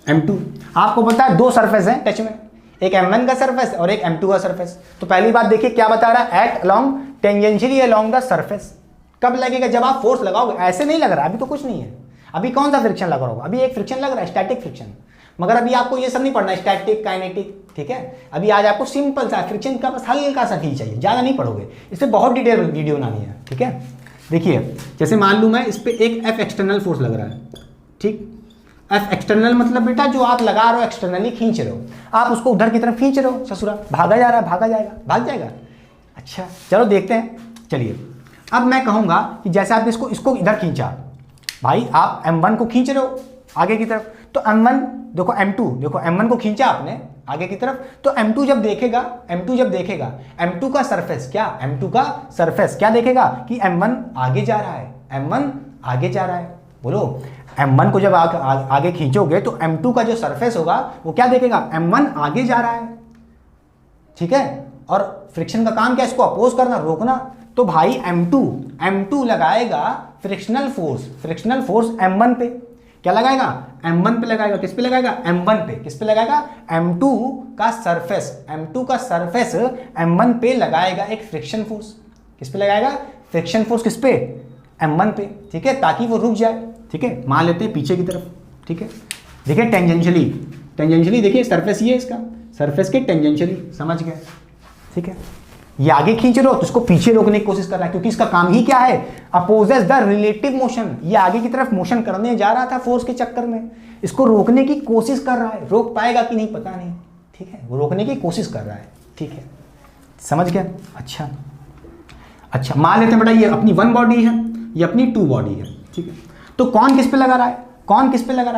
A: m2। आपको पता है दो सरफेस हैं टच में, एक m1 का सरफेस और एक m2 का सरफेस। तो पहली बात देखिए क्या बता रहा है, at along tangentially along the surface. कब लगेगा, जब आप फोर्स लगाओगे, ऐसे नहीं लग रहा, अभी तो कुछ नहीं है, अभी कौन सा फ्रिक्शन लग रहा होगा, अभी एक फ्रिक्शन लग रहा है, स्टैटिक फ्रिक्शन। मगर अभी आपको ये सब नहीं पढ़ना, स्टैटिक काइनेटिक, ठीक है, अभी आज आपको सिंपल सा फ्रिक्शन का बस हल्का सा ठीक चाहिए, ज़्यादा नहीं पढ़ोगे, इस पर बहुत डिटेल वीडियो बनानी है, ठीक है। देखिए जैसे मान लूँ मैं इस पर एक एफ एक्सटर्नल फोर्स लग रहा है, ठीक, एफ एक्सटर्नल मतलब बेटा जो आप लगा रहे हो एक्सटर्नली खींच रहे हो, आप उसको उधर की तरफ खींच रहे हो, ससुरा भागा जा रहा है, भागा जाएगा, भाग जाएगा। अच्छा चलो देखते हैं, चलिए अब मैं कहूँगा कि जैसे आपने इसको इधर खींचा, भाई आप m1 को खींच रहे हो आगे की तरफ, तो m1 देखो, m2 देखो, m1 को खींचा आपने आगे की तरफ, तो m2 जब देखेगा, m2 का सरफेस क्या, m2 का सरफेस क्या देखेगा कि m1 आगे जा रहा है, m1 आगे जा रहा है, बोलो m1 को जब आगे खींचोगे तो m2 का जो सरफेस होगा वो क्या देखेगा, m1 आगे जा रहा है, ठीक है। और फ्रिक्शन का काम क्या, इसको अपोज करना, रोकना। तो भाई m2 लगाएगा फ्रिक्शनल फोर्स m1 पे, क्या लगाएगा, m1 पे लगाएगा, किस पे लगाएगा, m1 पे, किस पे लगाएगा, m2 का सरफेस m1 पे लगाएगा एक फ्रिक्शन फोर्स, किस पे लगाएगा, फ्रिक्शन फोर्स किस पे, m1 पे, ठीक है, ताकि वो रुक जाए, ठीक है। मान लेते हैं पीछे की तरफ, ठीक है, देखिए टेंजेंशियली देखिए सरफेस ये है इसका, सरफेस के टेंजेंशियली, समझ गए, ठीक है। ये आगे खींच रहे हो तो इसको पीछे रोकने की कोशिश कर रहा है, क्योंकि इसका काम ही क्या है, अपोजेस द रिलेटिव मोशन। ये आगे की तरफ मोशन करने जा रहा था फोर्स के चक्कर में, इसको रोकने की कोशिश कर रहा है, रोक पाएगा कि नहीं पता नहीं, ठीक है, वो रोकने की कोशिश कर रहा है, ठीक है, समझ गया। अच्छा मान लेते हैं बेटा ये अपनी 1 बॉडी है, ये अपनी 2 बॉडी है, ठीक है। तो कौन किस पे लगा रहा है,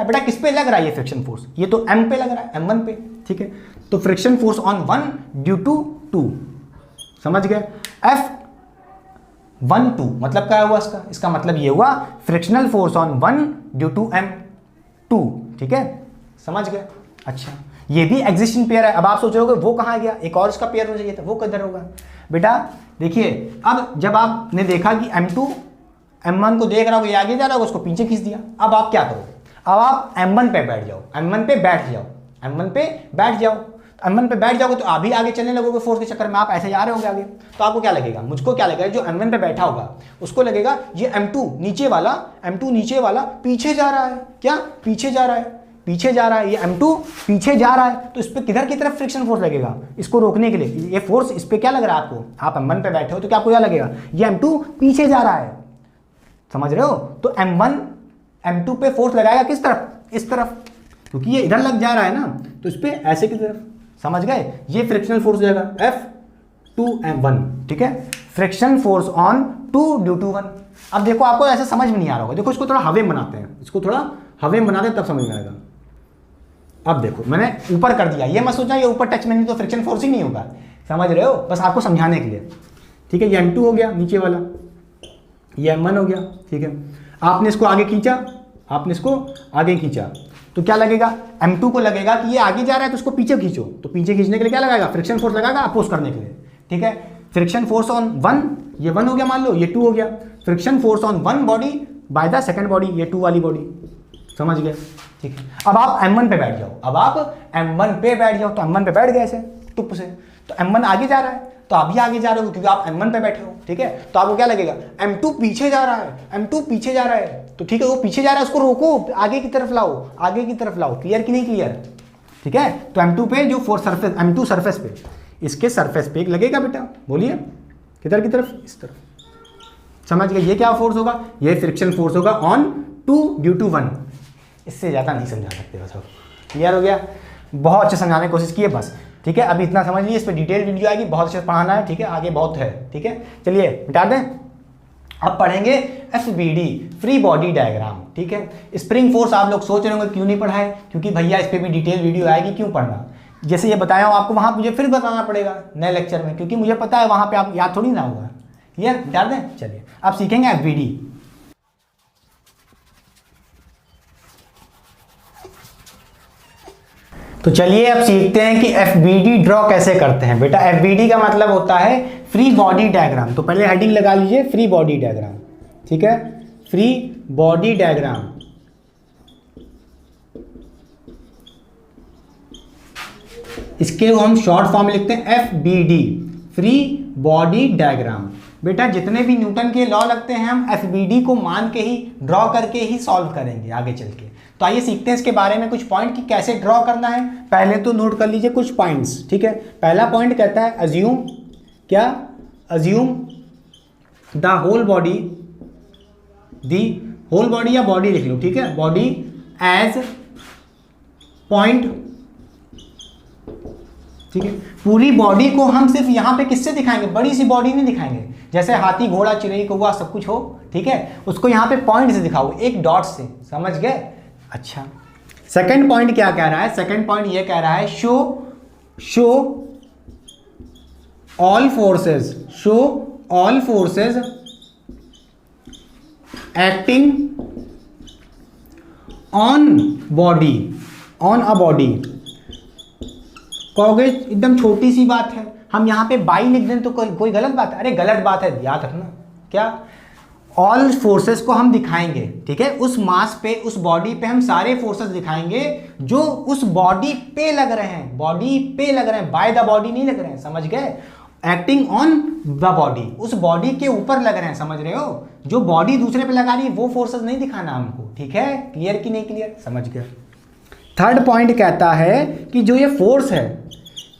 A: बेटा किस पे लग रहा है ये फ्रिक्शन फोर्स, ये तो m पे लग रहा है, m1 पे, ठीक है। तो friction force on 1 due to 2, समझ गए, F12 मतलब क्या हुआ इसका मतलब ये हुआ frictional force on 1 due to m2, ठीक है, समझ गए। अच्छा ये भी एग्जिस्टिंग पेयर है। अब आप सोच रहे होगे वो कहाँ गया, एक और इसका पेयर होना चाहिए था, वो किधर होगा। बेटा देखिए अब जब आपने देखा कि m2 m1 को देख रहा होगा, ये आगे जा रहा होगा, उसको पीछे खींच दिया। अब आप क्या करो, अब आप m1 पे बैठ जाओ, m1 पे बैठ जाओगे तो अभी आगे चलने लगोगे फोर्स के चक्कर में, आप ऐसे जा रहे होगे आगे, तो आपको क्या लगेगा, मुझको क्या लगेगा, जो m1 पे बैठा होगा उसको लगेगा ये m2 नीचे वाला पीछे जा रहा है, क्या पीछे जा रहा है, पीछे जा रहा है, ये M2 पीछे जा रहा है, तो इस पे किधर की तरफ फ्रिक्शन फोर्स लगेगा, इसको रोकने के लिए। ये फोर्स इस पे क्या लग रहा है आपको, आप M1 पे बैठे हो तो क्या आपको क्या लगेगा, ये M2 पीछे जा रहा है, समझ रहे हो। तो M1 M2 पे फोर्स लगाएगा किस तरफ, इस तरफ, क्योंकि ये इधर लग जा रहा है ना, तो इस पे ऐसे की तरफ, समझ गए। ये फ्रिक्शनल फोर्स हो जाएगा F2M1, ठीक है, friction force on 2 due to 1। अब देखो आपको ऐसे समझ में नहीं आ रहा होगा, देखो इसको थोड़ा हवे में बनाते हैं, इसको थोड़ा हवे में बनाते हैं तब समझ में आएगा। अब देखो मैंने ऊपर कर दिया, ये मत सोचना ये ऊपर टच में नहीं तो फ्रिक्शन फोर्स ही नहीं होगा, समझ रहे हो, बस आपको समझाने के लिए, ठीक है। ये M2 हो गया नीचे वाला, ये M1 हो गया, ठीक है। आपने इसको आगे खींचा, आपने इसको आगे खींचा, तो क्या लगेगा, M2 को लगेगा कि ये आगे जा रहा है तो उसको पीछे खींचो, तो पीछे खींचने के लिए क्या लगाएगा, फ्रिक्शन फोर्स लगाएगा अपोज करने के लिए, ठीक है। फ्रिक्शन फोर्स ऑन 1, ये 1 हो गया मान लो, ये 2 हो गया। Friction force on 1 body by the second body, ये 2 वाली बॉडी, समझ गए, ठीक है। अब आप M1 पे बैठ जाओ, अब आप M1 पे बैठ जाओ, तो M1 पे बैठ गए ऐसे टुप से, तो M1 आगे जा रहा है तो आप भी आगे जा रहे हो क्योंकि आप M1 पे बैठे हो, ठीक है। तो आपको क्या लगेगा, M2 पीछे जा रहा है, M2 पीछे जा रहा है, तो ठीक है वो पीछे जा रहा है, उसको रोको, आगे की तरफ लाओ, आगे की तरफ लाओ, क्लियर कि नहीं क्लियर, ठीक है। तो M2 पे जो फोर्स सरफेस, M2 सरफेस पे, इसके सरफेस पे लगेगा बेटा, बोलिए किधर की तरफ, इस तरफ, समझ गए। ये क्या फोर्स होगा, ये फ्रिक्शन फोर्स होगा ऑन 2 ड्यू टू 1। इससे ज़्यादा नहीं समझा सकते, बस क्लियर हो गया, बहुत अच्छे समझाने की कोशिश की है बस, ठीक है। अभी इतना समझ लीजिए, इस पर डिटेल वीडियो आएगी, बहुत अच्छे से पढ़ाना है, ठीक है, आगे बहुत है, ठीक है। चलिए मिटा दें, अब पढ़ेंगे FBD, फ्री बॉडी डायग्राम, ठीक है। स्प्रिंग फोर्स आप लोग सोच रहे होंगे क्यों नहीं पढ़ा है, क्योंकि भैया इस पर भी डिटेल वीडियो आएगी, क्यों पढ़ना, जैसे ये बताया हूँ आपको, वहाँ मुझे फिर बताना पड़ेगा नए लेक्चर में, क्योंकि मुझे पता है वहाँ पे आप याद थोड़ी ना होगा, क्लियर, मिटा दें। चलिए अब सीखेंगे FBD। तो चलिए अब सीखते हैं कि FBD ड्रॉ कैसे करते हैं। बेटा FBD का मतलब होता है फ्री बॉडी डायग्राम, तो पहले हेडिंग लगा लीजिए फ्री बॉडी डायग्राम, ठीक है, फ्री बॉडी डायग्राम। इसके हम शॉर्ट फॉर्म लिखते हैं FBD, फ्री बॉडी डायग्राम। बेटा जितने भी न्यूटन के लॉ लगते हैं हम FBD को मान के ही, ड्रॉ करके ही सॉल्व करेंगे आगे चल के। तो आइए सीखते हैं इसके बारे में कुछ पॉइंट कि कैसे ड्रॉ करना है। पहले तो नोट कर लीजिए कुछ पॉइंट्स, ठीक है। पहला पॉइंट कहता है अज्यूम, क्या, assume the whole body, the whole body या बॉडी लिख लो, ठीक है, बॉडी एज पॉइंट, ठीक है। पूरी बॉडी को हम सिर्फ यहाँ पे किससे दिखाएंगे, बड़ी सी बॉडी नहीं दिखाएंगे, जैसे हाथी घोड़ा चिड़ै कौवा सब कुछ हो, ठीक है, उसको यहाँ पे पॉइंट से दिखाओ, एक डॉट से, समझ गए। अच्छा, सेकंड पॉइंट क्या कह रहा है, सेकंड पॉइंट ये कह रहा है show all forces, show all forces acting on body, on a body. कहोगे एकदम छोटी सी बात है, हम यहाँ पे बाई लिख दें तो कोई गलत बात है, अरे गलत बात है, याद रखना, क्या, ऑल फोर्सेस को हम दिखाएंगे, ठीक है, उस मास पे, उस बॉडी पे हम सारे फोर्सेस दिखाएंगे जो उस बॉडी पे लग रहे हैं, बॉडी पे लग रहे हैं, बाय द बॉडी नहीं लग रहे हैं, समझ गए, एक्टिंग ऑन द बॉडी, उस बॉडी के ऊपर लग रहे हैं, समझ रहे हो, जो बॉडी दूसरे पे लगा रही है वो फोर्सेस नहीं दिखाना हमको, ठीक है, क्लियर कि नहीं क्लियर, समझ गए। थर्ड पॉइंट कहता है कि जो ये फोर्स है,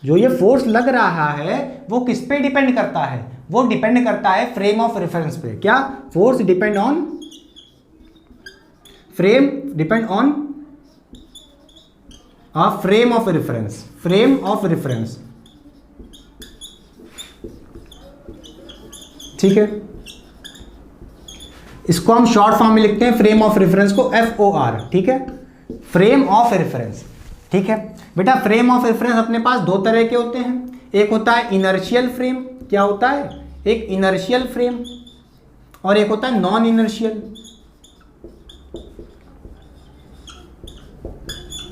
A: जो ये फोर्स लग रहा है वो किस पे डिपेंड करता है, वो डिपेंड करता है फ्रेम ऑफ रेफरेंस पे, क्या, force depend on frame, depend on a frame of reference, frame of reference, ठीक है। इसको हम शॉर्ट फॉर्म में लिखते हैं फ्रेम ऑफ रेफरेंस को FOR, ठीक है, फ्रेम ऑफ रेफरेंस, ठीक है। बेटा फ्रेम ऑफ रेफरेंस अपने पास दो तरह के होते हैं, एक होता है इनर्शियल फ्रेम, क्या होता है, एक इनर्शियल फ्रेम, और एक होता है नॉन इनर्शियल,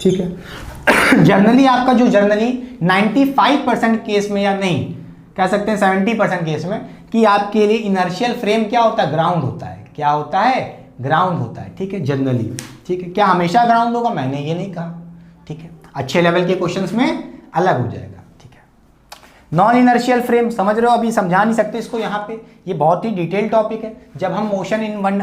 A: ठीक है। जनरली आपका जो जनरली 95% केस में, या नहीं कह सकते हैं 70% केस में, कि आपके लिए इनर्शियल फ्रेम क्या होता है, ग्राउंड होता है, क्या होता है, ग्राउंड होता है, ठीक है, जनरली, ठीक है। क्या हमेशा ग्राउंड होगा, मैंने ये नहीं कहा, ठीक है, अच्छे लेवल के क्वेश्चंस में अलग हो जाएगा, ठीक है। नॉन इनर्शियल फ्रेम समझ रहे हो, अभी समझा नहीं सकते इसको यहाँ पे, ये बहुत ही डिटेल टॉपिक है। जब हम motion in one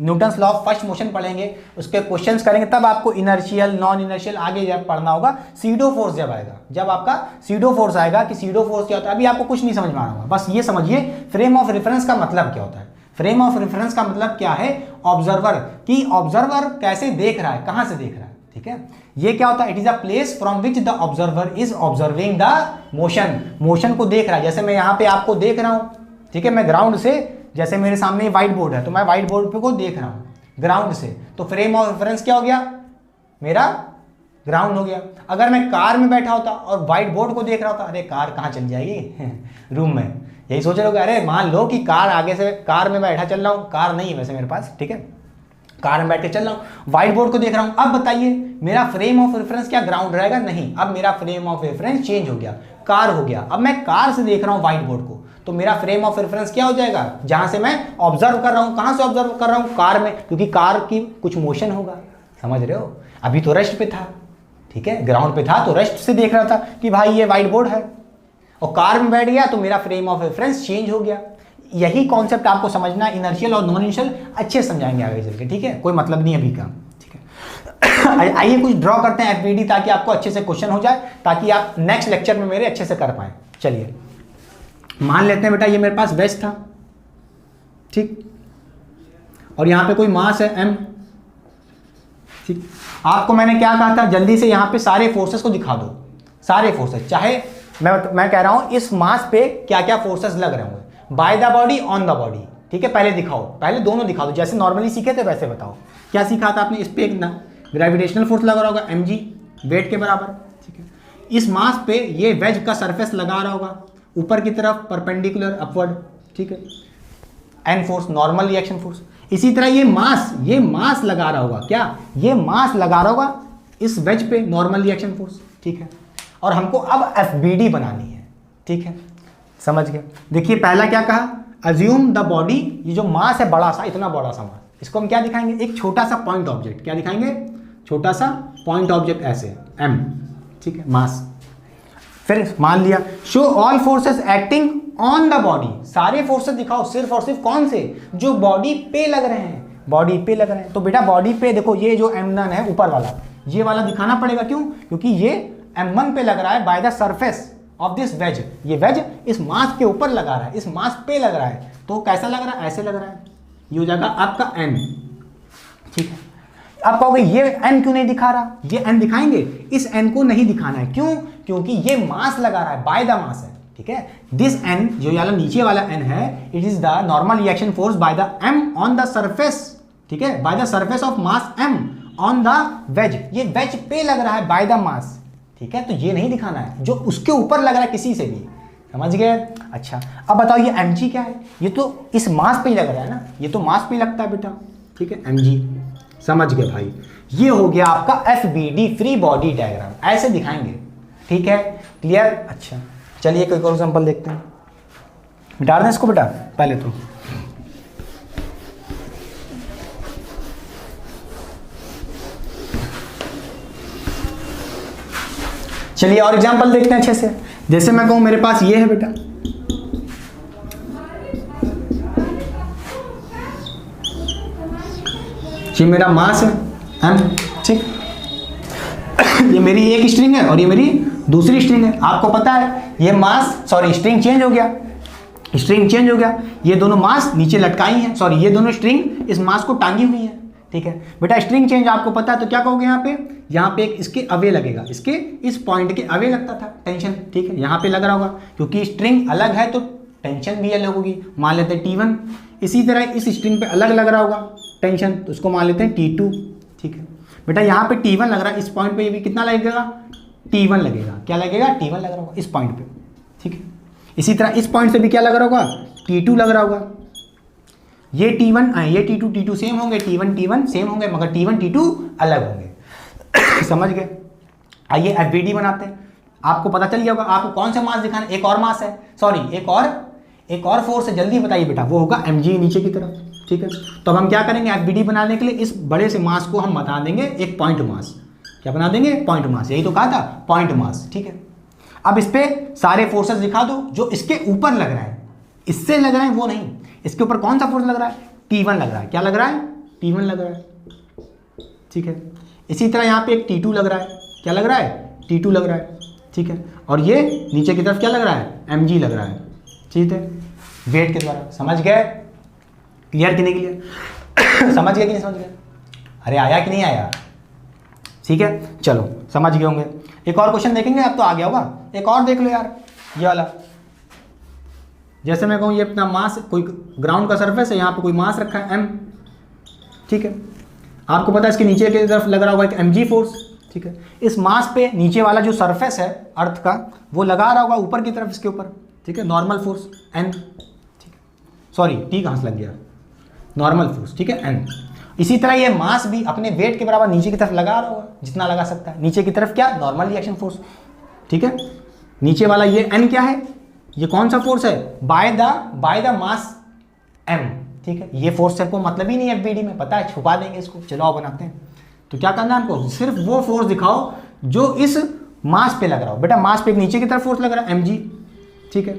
A: Newton's law of first motion पढ़ेंगे, उसके क्वेश्चंस करेंगे, तब आपको इनर्शियल नॉन इनर्शियल आगे जब पढ़ना होगा। सीडो फोर्स जब आएगा, जब आपका सीडो फोर्स आएगा कि सीडो फोर्स क्या होता है, अभी आपको कुछ नहीं समझ में आना होगा। बस ये समझिए फ्रेम ऑफ रेफरेंस का मतलब क्या होता है। फ्रेम ऑफ रेफरेंस का मतलब क्या है, ऑब्जर्वर, कि ऑब्जर्वर कैसे देख रहा है, कहां से देख रहा है। ठीक है, ये क्या होता है, it is a place from which the observer is observing the motion, motion को देख रहा है। जैसे मैं यहाँ पे आपको देख रहा हूँ, ठीक है, मैं ग्राउंड से, जैसे मेरे सामने व्हाइट बोर्ड है तो मैं व्हाइट बोर्ड पे को देख रहा हूँ ग्राउंड से, तो फ्रेम ऑफ रेफरेंस क्या हो गया, मेरा ग्राउंड हो गया। अगर मैं कार में बैठा होता और व्हाइट बोर्ड को देख रहा होता, अरे कार कहाँ चल जाएगी रूम में, यही सोच रहे हो। अरे मान लो कि कार आगे से, कार में बैठा चल रहा हूँ, कार नहीं है वैसे मेरे पास, ठीक है, कार में बैठ के चल रहा हूँ, व्हाइट बोर्ड को देख रहा हूँ। अब बताइए मेरा फ्रेम ऑफ रेफरेंस क्या ग्राउंड रहेगा, नहीं, अब मेरा फ्रेम ऑफ रेफरेंस चेंज हो गया, कार हो गया। अब मैं कार से देख रहा हूँ व्हाइट बोर्ड को, तो मेरा फ्रेम ऑफ रेफरेंस क्या हो जाएगा, जहां से मैं ऑब्जर्व कर रहा हूँ। कहां से ऑब्जर्व कर रहा हूँ, कार में, क्योंकि कार की कुछ मोशन होगा, समझ रहे हो। अभी तो रेस्ट पे था, ठीक है, ग्राउंड पे था तो रेस्ट से देख रहा था कि भाई ये व्हाइट बोर्ड है, और कार में बैठ गया तो मेरा फ्रेम ऑफ रेफरेंस चेंज हो गया। यही कॉन्सेप्ट आपको समझना, इनर्शियल और नॉन इनर्शियल अच्छे समझाएंगे आगे चल के, ठीक है, कोई मतलब नहीं अभी का, ठीक है। आइए कुछ ड्रॉ करते हैं एफबीडी, ताकि आपको अच्छे से क्वेश्चन हो जाए, ताकि आप नेक्स्ट लेक्चर में मेरे अच्छे से कर पाए। चलिए मान लेते हैं बेटा ये मेरे पास वेज था, ठीक, और यहां पे कोई मास है m, ठीक। आपको मैंने क्या कहा था, जल्दी से यहां पे सारे फोर्सेस को दिखा दो, सारे फोर्सेस, चाहे मैं कह रहा हूं इस मास पे क्या क्या फोर्सेस लग रहे होंगे, by the body, on the body, ठीक है। पहले दिखाओ, पहले दोनों दिखा दो, जैसे नॉर्मली सीखे थे वैसे बताओ। क्या सीखा था आपने, इस पे एक ना ग्रेविटेशनल फोर्स लगा रहा होगा mg, वेट के बराबर, ठीक है। इस मास पे ये वेज का सरफेस लगा रहा होगा ऊपर की तरफ परपेंडिकुलर अपवर्ड, ठीक है, N force, normal reaction force. इसी तरह ये मास लगा रहा होगा, क्या, ये मास लगा रहा होगा इस वेज पे, नॉर्मल रिएक्शन फोर्स, ठीक है। और हमको अब एफबीडी बनानी है, ठीक है, समझ गए। देखिए पहला क्या कहा, अज्यूम द बॉडी, ये जो मास है बड़ा सा, इतना बड़ा सा मास, इसको हम क्या दिखाएंगे, एक छोटा सा पॉइंट ऑब्जेक्ट, क्या दिखाएंगे, छोटा सा पॉइंट ऑब्जेक्ट ऐसे m, ठीक है, मास। फिर मान लिया show all forces acting on the body, सारे फोर्सेस दिखाओ, सिर्फ और सिर्फ कौन से, जो बॉडी पे लग रहे हैं, बॉडी पे लग रहे हैं। तो बेटा बॉडी पे देखो, ये जो m1 है ऊपर वाला, ये वाला दिखाना पड़ेगा, क्यों, क्योंकि ये m1 पे लग रहा है by the surface of this wedge, ये वेज इस मास के ऊपर लगा रहा है, इस मास पे लग रहा है, तो कैसा लग रहा है, ऐसे लग रहा है, ये हो जाएगा आपका n, ठीक है। आप कहोगे ये n क्यों नहीं दिखा रहा, ये n दिखाएंगे, इस n को नहीं दिखाना है, क्यों, क्योंकि ये मास लगा रहा है, बाय द मास है, ठीक है। दिस n, जो वाला नीचे वाला n है, it is the normal reaction force by the m on the surface, ठीक है, by the surface of mass m on the ways, ये वेज पे लग रहा है बाय द मास, ठीक है। तो ये नहीं दिखाना है जो उसके ऊपर लग रहा है किसी से भी, समझ गए। अच्छा अब बताओ ये mg क्या है, ये तो इस मास पे ही लग रहा है ना, ये तो मास पे ही लगता है बेटा, ठीक है, mg, समझ गए भाई। ये हो गया आपका एफबीडी, फ्री बॉडी डायग्राम, ऐसे दिखाएंगे, ठीक है, क्लियर। अच्छा चलिए एक और एग्जांपल देखते हैं, मिटा दें इसको बेटा पहले तो। चलिए और एग्जांपल देखते हैं अच्छे से। जैसे मैं कहूं मेरे पास ये है बेटा, ये मेरा मास है m, ठीक, ये मेरी एक स्ट्रिंग है और ये मेरी दूसरी स्ट्रिंग है। आपको पता है ये मास, सॉरी स्ट्रिंग चेंज हो गया, स्ट्रिंग चेंज हो गया, ये दोनों मास नीचे लटकाई हैं, सॉरी ये दोनों स्ट्रिंग इस मास को टांगी हुई है, ठीक है बेटा। स्ट्रिंग चेंज आपको पता है तो क्या कहोगे, यहाँ पे एक इसके अवे लगेगा, इसके इस पॉइंट के अवे लगता था टेंशन, ठीक है, यहाँ पे लग रहा होगा, क्योंकि स्ट्रिंग अलग है तो टेंशन भी अलग होगी, मान लेते हैं T1। इसी तरह इस स्ट्रिंग पे अलग लग रहा होगा टेंशन, तो उसको मान लेते हैं T2, ठीक है बेटा। यहाँ पे T1 लग रहा है, इस पॉइंट पे ये भी कितना लगेगा, T1 लगेगा, क्या लगेगा, T1 लग रहा होगा इस पॉइंट पे, ठीक है। इसी तरह इस पॉइंट से भी क्या लग रहा होगा, T2 लग रहा होगा। ये T1 ये T2 सेम होंगे, T1 सेम होंगे, मगर T1 T2 अलग होंगे समझ गए। आइए एफबीडी बनाते हैं, आपको पता चल गया होगा आपको कौन सा मास दिखाना, एक और मास है, सॉरी एक और फोर्स है, जल्दी बताइए बेटा, वो होगा mg नीचे की तरफ, ठीक है। तो अब हम क्या करेंगे, एफबीडी बनाने के लिए इस बड़े से मास को हम बता देंगे एक पॉइंट मास, क्या बना देंगे, पॉइंट मास, यही तो कहा था, पॉइंट मास, ठीक है। अब इस पे सारे फोर्सेस दिखा दो जो इसके ऊपर लग रहा है, इससे लग रहा है वो नहीं, इसके ऊपर कौन सा फोर्स लग रहा है, T1 लग रहा है। क्या लग रहा है, T1 लग रहा है, ठीक है। इसी तरह यहाँ पे एक T2 लग रहा है, क्या लग रहा है, T2 लग रहा है, ठीक है। और ये नीचे की तरफ क्या लग रहा है, mg लग रहा है, ठीक है, वेट के द्वारा। समझ गए, क्लियर कि नहीं क्लियर समझ गए कि नहीं समझ गए, अरे आया कि नहीं आया, ठीक है। चलो समझ गए होंगे। एक और क्वेश्चन देखेंगे, अब तो आ गया होगा, एक और देख लो यार, ये वाला। जैसे मैं कहूँ ये अपना मास, कोई ग्राउंड का सरफेस है, यहाँ पे कोई मास रखा है m, ठीक है। आपको पता है इसके नीचे की तरफ लग रहा होगा एक mg फोर्स, ठीक है। इस मास पे नीचे वाला जो सरफेस है अर्थ का, वो लगा रहा होगा ऊपर की तरफ इसके ऊपर, ठीक है, नॉर्मल फोर्स n, ठीक है, सॉरी t कहाँ से लग गया, नॉर्मल फोर्स, ठीक है, n। इसी तरह ये मास भी अपने वेट के बराबर नीचे की तरफ लगा रहा होगा, जितना लगा सकता है। नीचे की तरफ क्या, नॉर्मल रिएक्शन फोर्स, ठीक है। नीचे वाला ये n क्या है, ये कौन सा फोर्स है, बाय द मास m, ठीक है। ये फोर्स से को मतलब ही नहीं है FBD में, पता है, छुपा देंगे इसको। चलो आओ बनाते हैं। तो क्या करना है हमको, सिर्फ वो फोर्स दिखाओ जो इस मास पे लग रहा हो। बेटा मास पे एक नीचे की तरफ फोर्स लग रहा है mg, ठीक है,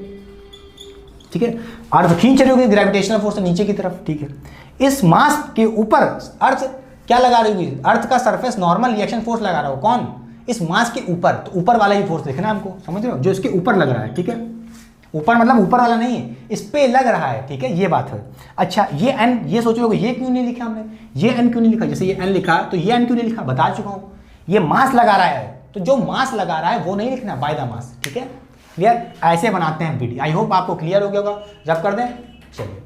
A: ठीक है। अर्थ खींच रही होगी, ग्रेविटेशनल फोर्स नीचे की तरफ, ठीक है। इस मास के ऊपर अर्थ क्या लगा रही होगी, अर्थ का सरफेस नॉर्मल रिएक्शन फोर्स लगा रहा हो, कौन, इस मास के ऊपर। तो ऊपर वाला ही फोर्स देखना है हमको, समझ रहे हो, जो इसके ऊपर लग रहा है, ठीक है। ऊपर मतलब ऊपर वाला नहीं है, इस पे लग रहा है, ठीक है, ये बात है। अच्छा ये n, ये सोच रहे हो ये क्यों नहीं लिखा हमने, ये n क्यों नहीं लिखा, जैसे ये n लिखा तो ये n क्यों नहीं लिखा, बता चुका हूँ, ये मास लगा रहा है, तो जो मास लगा रहा है वो नहीं लिखना, बाय द मास, ठीक है, क्लियर। ऐसे बनाते हैं FBD। आई होप आपको क्लियर हो गया होगा। जब कर दें, चलिए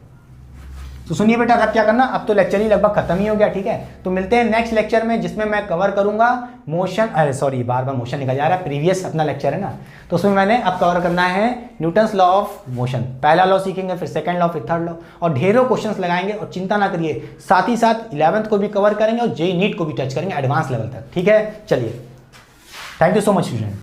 A: तो सुनिए बेटा, अब क्या करना, अब तो लेक्चर ही लगभग खत्म ही हो गया, ठीक है। तो मिलते हैं नेक्स्ट लेक्चर में, जिसमें मैं कवर करूंगा मोशन, अरे सॉरी बार बार मोशन निकल जा रहा है, प्रीवियस अपना लेक्चर है ना, तो उसमें मैंने अब कवर करना है न्यूटन्स लॉ ऑफ मोशन। पहला लॉ सीखेंगे, फिर सेकंड लॉ, फिर थर्ड लॉ, और ढेरों क्वेश्चंस लगाएंगे। और चिंता ना करिए, साथ ही साथ 11th को भी कवर करेंगे और JEE नीट को भी टच करेंगे एडवांस लेवल तक, ठीक है। चलिए, thank you so much student.